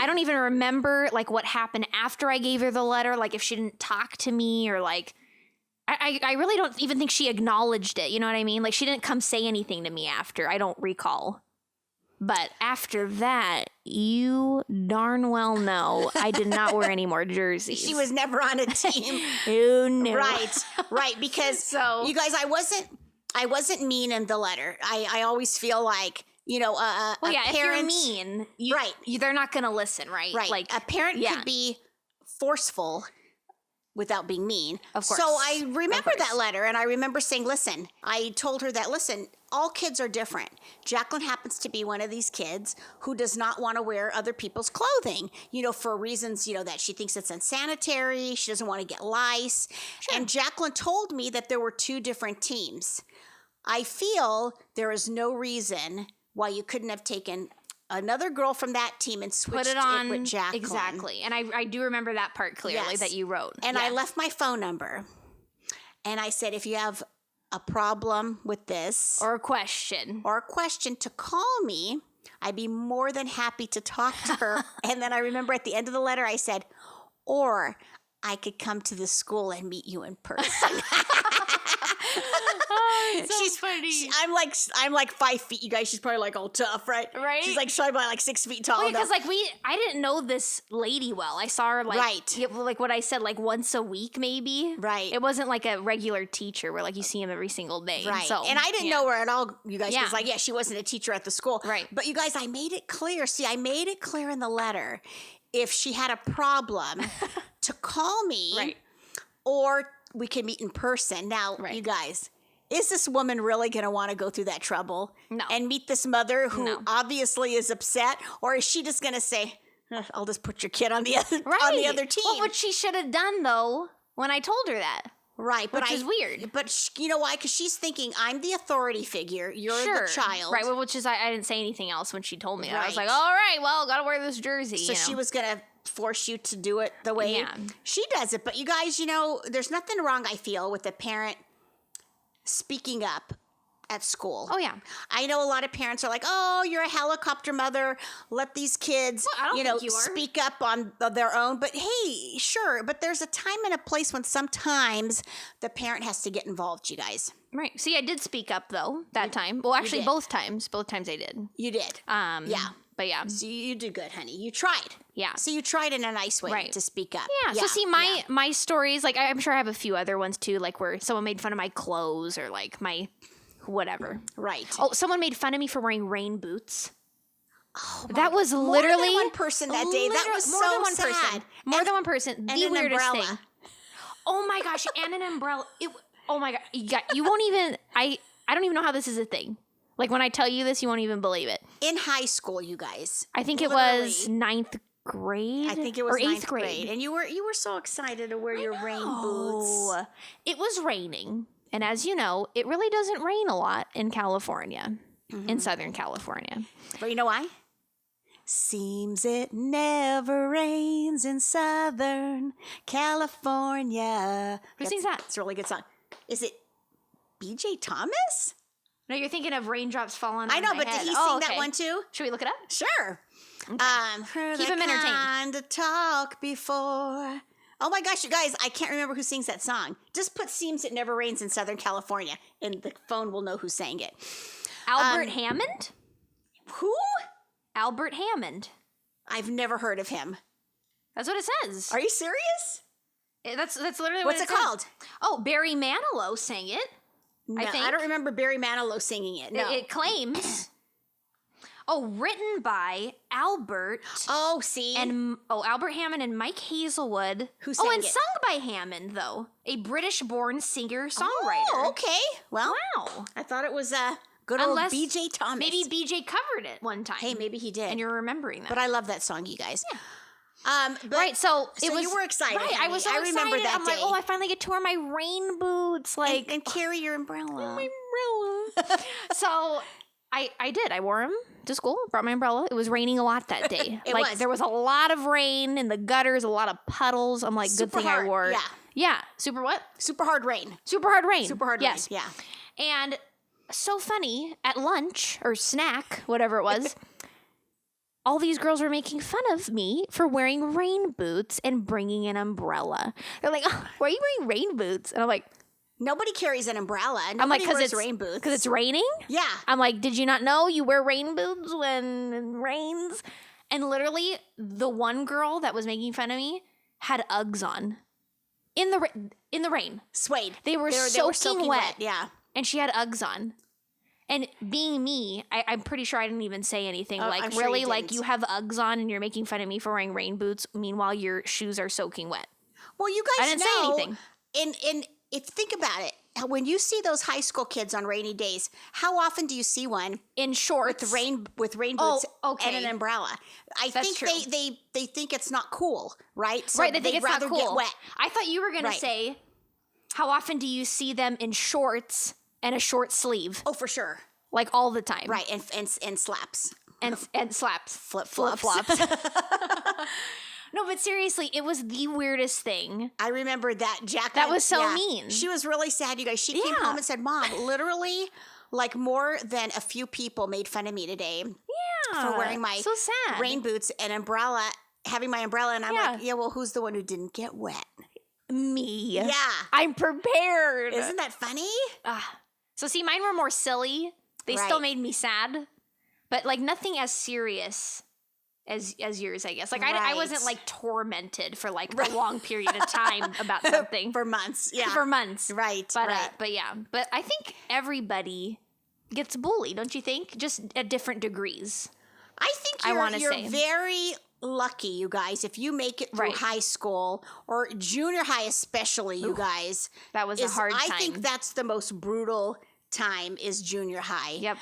don't even remember like what happened after I gave her the letter. Like if she didn't talk to me or like, I really don't even think she acknowledged it. You know what I mean? Like she didn't come say anything to me after. I don't recall. But after that, you darn well know I did not wear any more jerseys. She was never on a team. Oh, no. Right. Because you guys, I wasn't mean in the letter. I always feel like, you know, a parent, if you're mean, they're not going to listen, right? Right. Like a parent could be forceful without being mean. Of course. So I remember that letter, and I remember saying, listen, I told her that, listen, all kids are different. Jacqueline happens to be one of these kids who does not want to wear other people's clothing, you know, for reasons, you know, that she thinks it's unsanitary. She doesn't want to get lice. Sure. And Jacqueline told me that there were 2 different teams. I feel there is no reason why you couldn't have taken another girl from that team and switched it on with Jacqueline. Exactly. And I do remember that part clearly that you wrote. And I left my phone number. And I said, if you have a problem with this or a question to call me, I'd be more than happy to talk to her. And then I remember at the end of the letter, I said, or I could come to the school and meet you in person. She's funny. I'm like 5 feet, you guys. She's probably like all tough, right? Right. She's like probably like 6 feet tall. Because I didn't know this lady well. I saw her like what I said, like once a week maybe. Right. It wasn't like a regular teacher where like you see him every single day. Right. So, and I didn't know her at all, you guys. Because she wasn't a teacher at the school. Right. But you guys, I made it clear. See, I made it clear in the letter. If she had a problem, to call me. Right. Or we can meet in person. Now, you guys, is this woman really going to want to go through that trouble? No. And meet this mother who obviously is upset? Or is she just going to say, I'll just put your kid on the other team? Well, what she should have done, though, when I told her that. Right. Which is weird. But you know why? Because she's thinking, I'm the authority figure. You're the child. Right. Well, which is, I didn't say anything else when she told me that. I was like, all right, well, got to wear this jersey. So she was going to force you to do it the way she does it. But you guys, you know, there's nothing wrong, I feel, with a parent speaking up at school. Oh, yeah. I know a lot of parents are like, oh, you're a helicopter mother. Let these kids, speak up on their own. But hey, sure. But there's a time and a place when sometimes the parent has to get involved, you guys. Right. See, I did speak up, though, that time. Well, actually, both times. Both times I did. You did. Yeah. But yeah. So you did good, honey. You tried. Yeah. So you tried in a nice way to speak up. Yeah. So see, my stories, like I'm sure I have a few other ones too, like where someone made fun of my clothes or like my whatever. Right. Oh, someone made fun of me for wearing rain boots. Oh, that was literally more than one person that day. That was more than one sad. person. More than one person. And the an weirdest umbrella. thing. Oh my gosh! And an umbrella. Oh my god! You won't even. I don't even know how this is a thing. Like when I tell you this, you won't even believe it. In high school, you guys. I think it was 9th grade. I think it was or 9th 8th grade. And you were so excited to wear your rain boots. It was raining. And as you know, it really doesn't rain a lot in California, in Southern California. But you know why? Seems it never rains in Southern California. Who sings that? It's a really good song. Is it BJ Thomas? No, you're thinking of Raindrops Falling on I know, My but Head. did he sing that one too? Should we look it up? Sure. Okay. Keep him entertained. Kind to talk before. Oh my gosh, you guys, I can't remember who sings that song. Just put Seems It Never Rains in Southern California, and the phone will know who sang it. Albert Hammond? Who? Albert Hammond. I've never heard of him. That's what it says. Are you serious? That's literally What's what it called? Oh, Barry Manilow sang it. No, I don't remember Barry Manilow singing it. No. It claims. Written by Albert. Oh, see? Albert Hammond and Mike Hazelwood. Who sang it? Sung by Hammond, though. A British-born singer-songwriter. Oh, okay. Well, wow. I thought it was good old BJ Thomas. Maybe BJ covered it one time. Hey, maybe he did. And you're remembering that. But I love that song, you guys. Yeah. So you were excited. Right, I was so excited. Remember that I'm day. like, I finally get to wear my rain boots, and carry your umbrella. My umbrella. So I did. I wore them to school. Brought my umbrella. It was raining a lot that day. It was. There was a lot of rain in the gutters, a lot of puddles. I'm like, Super good thing hard. I wore. Yeah. Yeah. Super what? Super hard rain. Super hard rain. Super hard yes. rain. Yeah. And so funny, at lunch or snack, whatever it was, all these girls were making fun of me for wearing rain boots and bringing an umbrella. They're like, oh, why are you wearing rain boots? And I'm like, Nobody carries an umbrella. I'm like, Nobody because wears it's rain boots. Because it's raining? Yeah. I'm like, did you not know you wear rain boots when it rains? And literally, the one girl that was making fun of me had Uggs on in the rain. Suede. They were soaking wet. Yeah. And she had Uggs on. And being me, I'm pretty sure I didn't even say anything. Like, I'm sure really, you like, didn't. you have Uggs on and you're making fun of me for wearing rain boots. Meanwhile, your shoes are soaking wet. Well, you guys I didn't say anything. If think about it, when you see those high school kids on rainy days, how often do you see one In shorts. with rain boots okay. and an umbrella? That's think true. they think it's not cool, right? So Right, they think they'd it's not rather cool. get wet. I thought you were going Right. to say, how often do you see them in shorts and a short sleeve? Oh, for sure. Like, all the time. Right, and slaps. And slaps. Flip-flops. Flip-flops. No, but seriously, it was the weirdest thing. I remember that Jack. That was so mean. She was really sad, you guys. She came Yeah. home and said, "Mom, literally, like more than a few people made fun of me today for wearing my so sad. rain boots and umbrella, having my umbrella." And I'm Yeah. like, "Yeah, well, who's the one who didn't get wet?" Me. Yeah. I'm prepared. Isn't that funny? So see, mine were more silly. They still Right. made me sad, but like nothing as serious as yours, I guess. Like I wasn't Right. like tormented for like a long period of time about something For months. Yeah. for months. Right. But right. but yeah, but I think everybody gets bullied, don't you think? Just at different degrees. I think I wanna you're say. very lucky, you guys, if you make it through Right. high school or junior high, especially, you guys. That was a hard I time. think that's the most brutal time is junior high. Yep.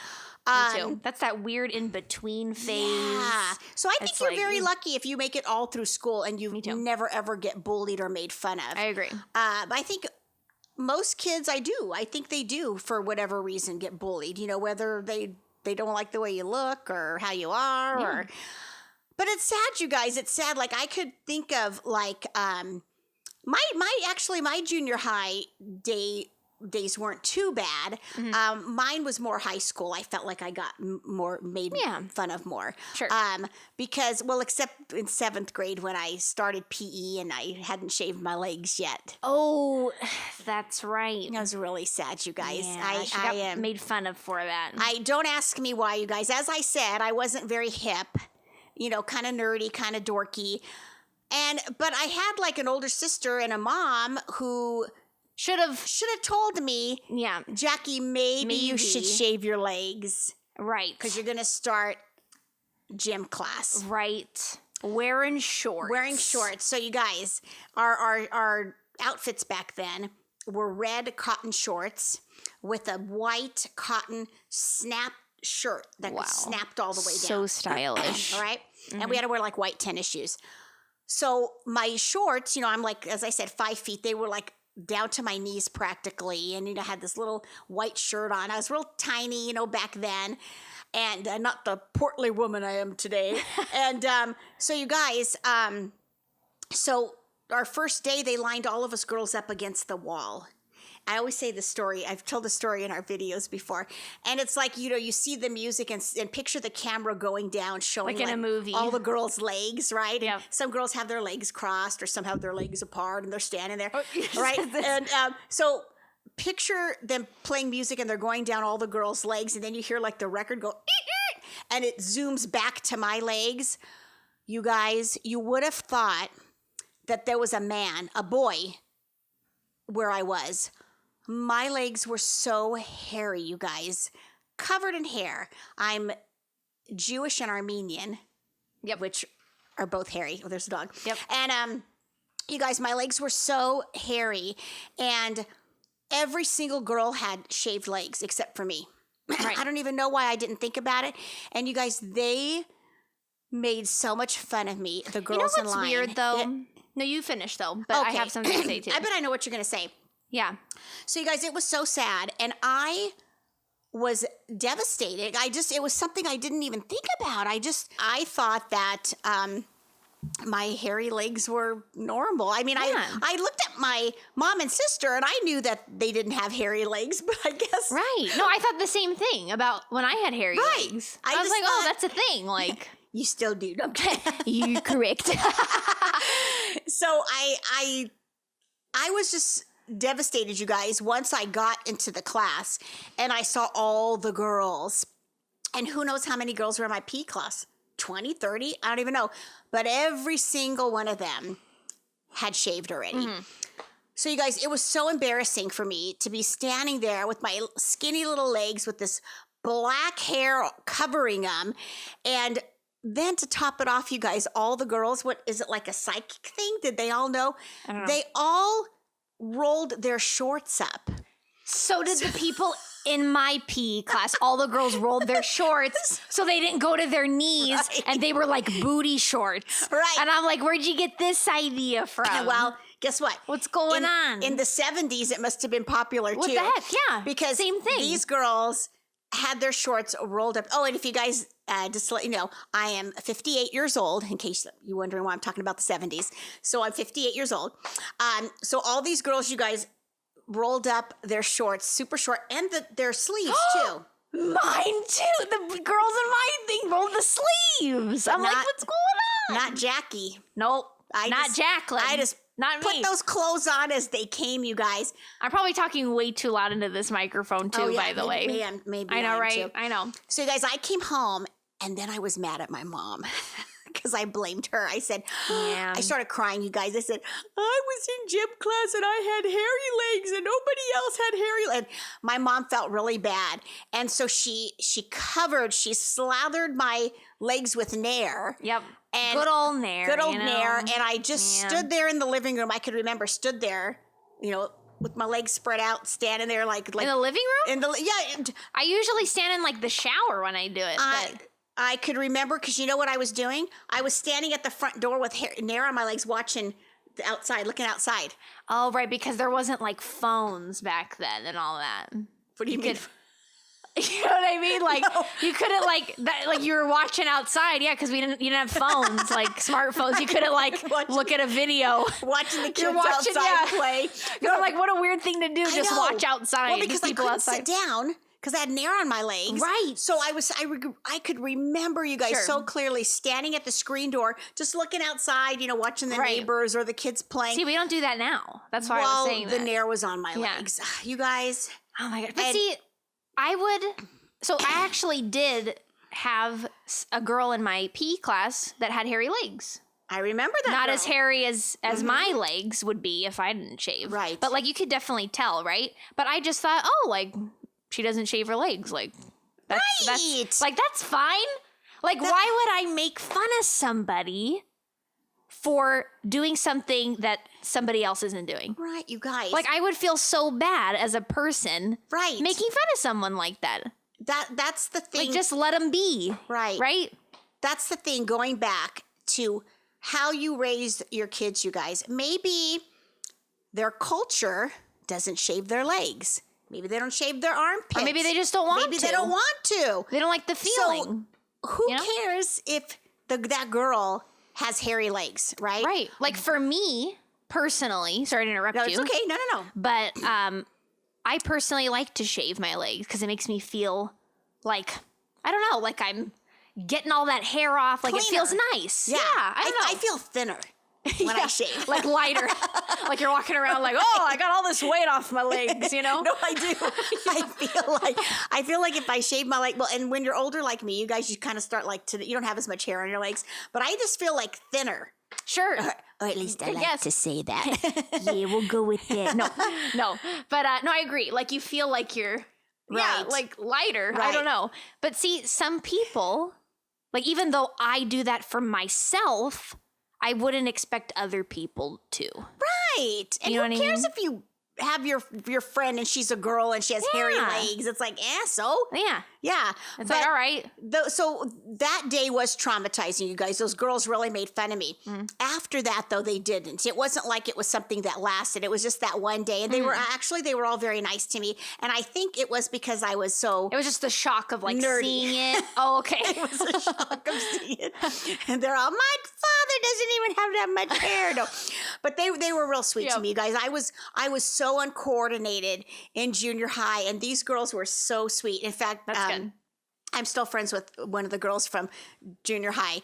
Me too. That's that weird in between phase. Yeah. So I think It's you're like, very lucky if you make it all through school and you too. never ever get bullied or made fun of. I agree. But I think most kids, I think they do for whatever reason get bullied. You know, whether they don't like the way you look or how you are, or. But it's sad, you guys. It's sad. Like I could think of like my junior high days weren't too bad. Mine was more high school. I felt like I got made fun of more. Sure. Because, well, except in 7th grade when I started PE and I hadn't shaved my legs yet. Oh, that's right. That was really sad, you guys. Yeah, she got made fun of for that. Don't ask me why, you guys. As I said, I wasn't very hip, kind of nerdy, kind of dorky. But I had like an older sister and a mom who should have told me, Yeah. Jackie, maybe you should shave your legs Right. because you're going to start gym class. Right. Wearing shorts. So you guys, our outfits back then were red cotton shorts with a white cotton snap shirt that was snapped all the way down. So stylish. All right? And we had to wear like white tennis shoes. So my shorts, I'm like, as I said, 5 feet. They were like down to my knees practically. And, I had this little white shirt on. I was real tiny, back then. And not the portly woman I am today. And so you guys, so our first day, they lined all of us girls up against the wall. I always say the story. I've told the story in our videos before. And it's like, you see the music and picture the camera going down, showing Like in a movie. all the girls' legs, right? Yeah. And some girls have their legs crossed or some have their legs apart and they're standing there, yes. right? And so picture them playing music and they're going down all the girls' legs and then you hear like the record go, and it zooms back to my legs. You guys, you would have thought that there was a boy where I was. My legs were so hairy, you guys, covered in hair. I'm Jewish and Armenian, which are both hairy. Oh, there's a dog. Yep. And you guys, my legs were so hairy, and every single girl had shaved legs except for me. Right. I don't even know why I didn't think about it. And you guys, they made so much fun of me. The girls in line. You know what's weird though? No, you finish though, but I have something to say too. I bet I know what you're going to say. Yeah. So you guys, it was so sad. And I was devastated. It was something I didn't even think about. I thought that my hairy legs were normal. I mean, Yeah. I looked at my mom and sister and I knew that they didn't have hairy legs, but I guess. Right. No, I thought the same thing about when I had hairy Right. legs. I I was just like, oh, thought- that's a thing. Like, You still do. No, I'm kidding. you're correct. So I was just devastated, you guys, once I got into the class and I saw all the girls. And who knows how many girls were in my P class? 20, 30? I don't even know. But every single one of them had shaved already. So you guys, it was so embarrassing for me to be standing there with my skinny little legs with this black hair covering them. And then to top it off, you guys, all the girls, what is it, like a psychic thing? Did they all know? I don't know. They all rolled their shorts up. So did the people in my PE class. All the girls rolled their shorts so they didn't go to their knees, Right. and they were like booty shorts. Right. And I'm like, where'd you get this idea from? Well, guess what? What's going on? In the 70s, it must have been popular What too. the heck? Yeah. Because Same thing. these girls had their shorts rolled up. Oh, and if you guys, just to let you know, I am 58 years old, in case you're wondering why I'm talking about the 70s. So I'm 58 years old. So all these girls, you guys, rolled up their shorts, super short, and their sleeves too. Mine too. The girls in my thing rolled the sleeves. I'm like, not- what's going on? Not Jackie. Nope. I not just- Jacqueline. I just not put me. those clothes on as they came, you guys. I'm probably talking way too loud into this microphone too, by the way. Maybe I know, am right? too. I know. So, you guys, I came home and then I was mad at my mom because I blamed her. I said, Yeah. I started crying, you guys. I said, I was in gym class and I had hairy legs and nobody else had hairy legs. My mom felt really bad. And so she slathered my legs with Nair. Yep. And good old Nair. Good old you know? Nair. And I just Yeah. stood there in the living room. I could remember stood there, with my legs spread out, standing there like In the living room? and I usually stand in like the shower when I do it. But I could remember because you know what I was doing? I was standing at the front door with Nair on my legs watching the outside, looking outside. oh, right, because there wasn't like phones back then and all that. What do you mean? You know what I mean? Like you couldn't like that. Like you were watching outside, yeah, because you didn't have phones like smartphones. You couldn't like look at a video. Watching the kids You're watching, outside yeah. play. You're like, what a weird thing to do. I Just know. watch outside. Well, because I people couldn't outside. sit down because I had Nair on my legs. Right. So I could remember you guys Sure. so clearly standing at the screen door, just looking outside, watching the Right. neighbors or the kids playing. See, we don't do that now. That's why I Well, was saying the that. Nair was on my Yeah. legs. You guys. Oh my god! But And- see, I would. So I actually did have a girl in my PE class that had hairy legs. I remember that. Not girl. as hairy as my legs would be if I didn't shave. Right. But like you could definitely tell, right? But I just thought, oh, like she doesn't shave her legs. Like that's Right. like that's fine. Like why would I make fun of somebody for doing something that somebody else isn't doing? Right, you guys. Like I would feel so bad as a person right. making fun of someone like that. That's the thing. Like just let them be. Right. Right? That's the thing, going back to how you raise your kids, you guys. Maybe their culture doesn't shave their legs. Maybe they don't shave their armpits. Or maybe they just don't want Maybe to. they don't want to. They don't like the feeling. Who You know? cares if that girl has hairy legs, right? Right. Like for me personally, sorry to interrupt No, you. it's okay. No. But I personally like to shave my legs because it makes me feel like, I don't know, like I'm getting all that hair off. Like it Cleaner. feels nice. Yeah. I don't know. I feel thinner when I shave. like lighter. Like you're walking around like, oh, I got all this weight off my legs, you know? No, I do. I feel like if I shave my leg, well, and when you're older like me, you guys, you kind of start like you don't have as much hair on your legs, but I just feel like thinner. Sure. Or at least I like Yes. to say that. Yeah, we'll go with that. No. But no, I agree. Like you feel like you're, yeah, Right. like lighter. I Right. don't know. But see, some people, like even though I do that for myself, I wouldn't expect other people to. Right. And You know who what I cares mean? if you have your friend and she's a girl and she has hairy legs. It's like, so? Yeah. Yeah. It's like, all right. So that day was traumatizing, you guys. Those girls really made fun of me. After that, though, they didn't. It wasn't like it was something that lasted. It was just that one day. And they were all very nice to me. And I think it was because I was so It was just the shock of like nerdy. seeing it. Oh, okay. It was a shock of seeing it. And they're all, my father doesn't even have that much hair. No. But they were real sweet to me, you guys. I was so uncoordinated in junior high, and these girls were so sweet. In fact, good. I'm still friends with one of the girls from junior high.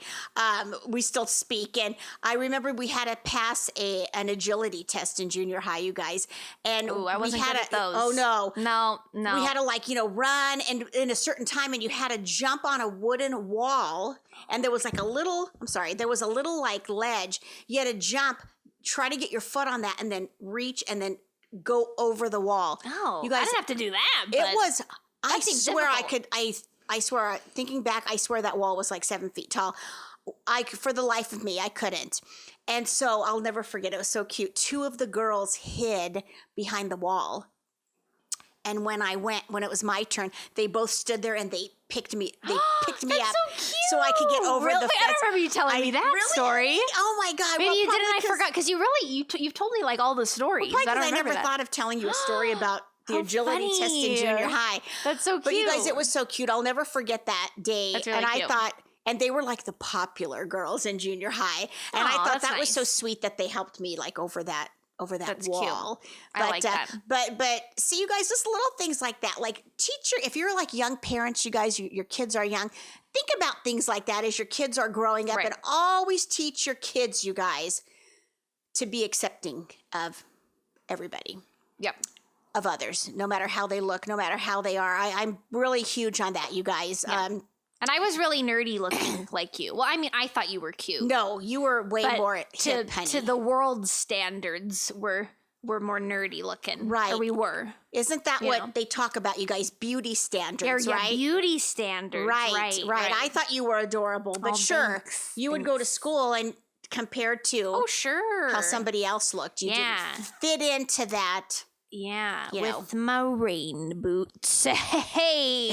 We still speak, and I remember we had to pass an agility test in junior high, you guys. And I wasn't we had good at those. Oh No. we had to run and in a certain time, and you had to jump on a wooden wall, and there was like a little like ledge. You had to jump, try to get your foot on that, and then reach, and then go over the wall. Oh, you guys, I didn't have to do that. But it was. I seems swear difficult. I swear. Thinking back, I swear that wall was like 7 feet tall. For the life of me, I couldn't. And so I'll never forget. It was so cute. 2 of the girls hid behind the wall. And when it was my turn, they both stood there and they picked me. They picked me up so I could get over the fence. I don't remember you telling me that story. Oh my God! Maybe well, you didn't. I probably forgot because you've told me like all the stories. Probably I don't because I remember never that. thought of telling you a story about the How agility test in funny. junior high. That's so cute. But you guys, it was so cute. I'll never forget that day. That's really and I cute. thought, and they were like the popular girls in junior high. And I thought that's that was so nice. sweet that they helped me like over that That's wall. cute. I like that. But see, you guys, just little things like that. Like if you're like young parents, you guys, your kids are young, think about things like that as your kids are growing up, Right. and always teach your kids, you guys, to be accepting of everybody. Yep. Of others, no matter how they look, no matter how they are. I'm really huge on that, you guys. Yeah. And I was really nerdy looking like you. Well, I mean, I thought you were cute. No, you were way But more hip, honey. to the world's standards, we're more nerdy looking. Right. Or we were. Isn't that you what know. they talk about, you guys? Beauty standards, Yeah, right? beauty standards. Right. I thought you were adorable, but Oh, sure, thanks. you would go to school and compared to Oh, sure. how somebody else looked, you Yeah. didn't fit into that. Yeah, You with my rain boots. Hey,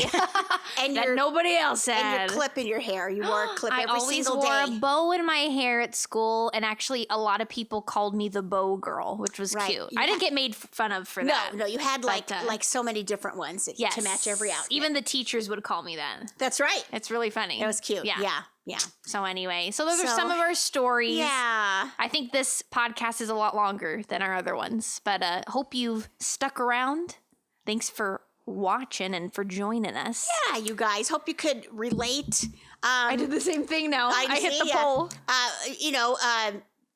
And that your nobody else and had. your clip in your hair. You wore a clip I every always single wore day. a bow in my hair at school, and actually, a lot of people called me the bow girl, which was Right. cute. You I didn't get made fun of for No, that. no, you had But, like so many different ones Yes, to match every outfit. Even the teachers would call me that. That's right. It's really funny. It was cute. Yeah. So anyway, so those are So- some of our stories. Yeah. I think this podcast is a lot longer than our other ones, but hope you've stuck around. Thanks for watching and for joining us. Yeah, you guys. Hope you could relate. I did the same thing now. I hit the poll.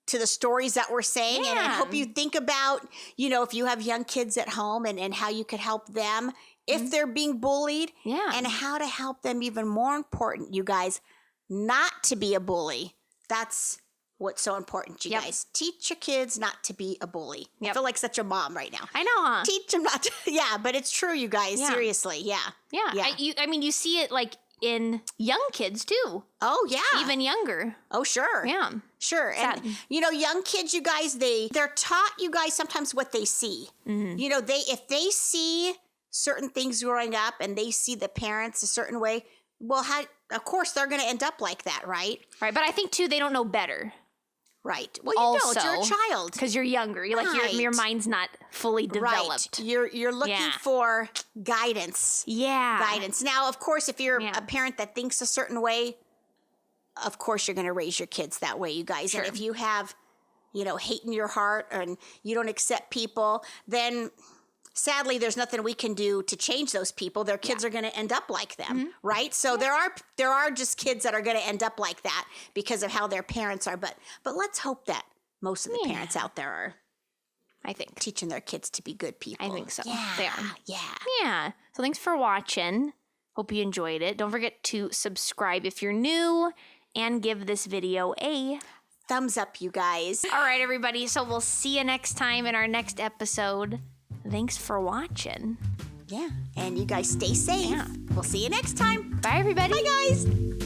To the stories that we're saying. And I Yeah. hope you think about, if you have young kids at home and how you could help them if they're being bullied. Yeah. And how to help them, even more important, you guys, not to be a bully. That's what's so important, you Yep. guys. Teach your kids not to be a bully. I Yep. feel like such a mom right now. I know, huh? Teach them not to. Yeah, but it's true, you guys. Yeah. Seriously. Yeah. Yeah. Yeah. I mean, you see it like in young kids too, Oh, yeah. even younger. Oh, sure. Yeah. Sure. And, Sad. young kids, you guys, they're taught, you guys, sometimes what they see. Mm-hmm. If they see certain things growing up and they see the parents a certain way, well, of course, they're going to end up like that, right? Right. But I think too, they don't know better Right. Well, you don't. You're a Also, child. because you're younger. You're like your Right. mind's not fully developed. Right. You're looking Yeah. for guidance. Yeah. Guidance. Now, of course, if you're Yeah. a parent that thinks a certain way, of course you're going to raise your kids that way, you guys. Sure. And if you have, hate in your heart and you don't accept people, then sadly there's nothing we can do to change those people. Their kids are going to end up like them, Mm-hmm. right? So there are just kids that are going to end up like that because of how their parents are. But let's hope that most of the parents out there are I think. teaching their kids to be good people. I think so. Yeah. They are. Yeah. Yeah. So thanks for watching. Hope you enjoyed it. Don't forget to subscribe if you're new and give this video a Thumbs up, you guys. All right, everybody. So we'll see you next time in our next episode. Thanks for watching. Yeah. And you guys stay safe. Yeah. We'll see you next time. Bye, everybody. Bye, guys.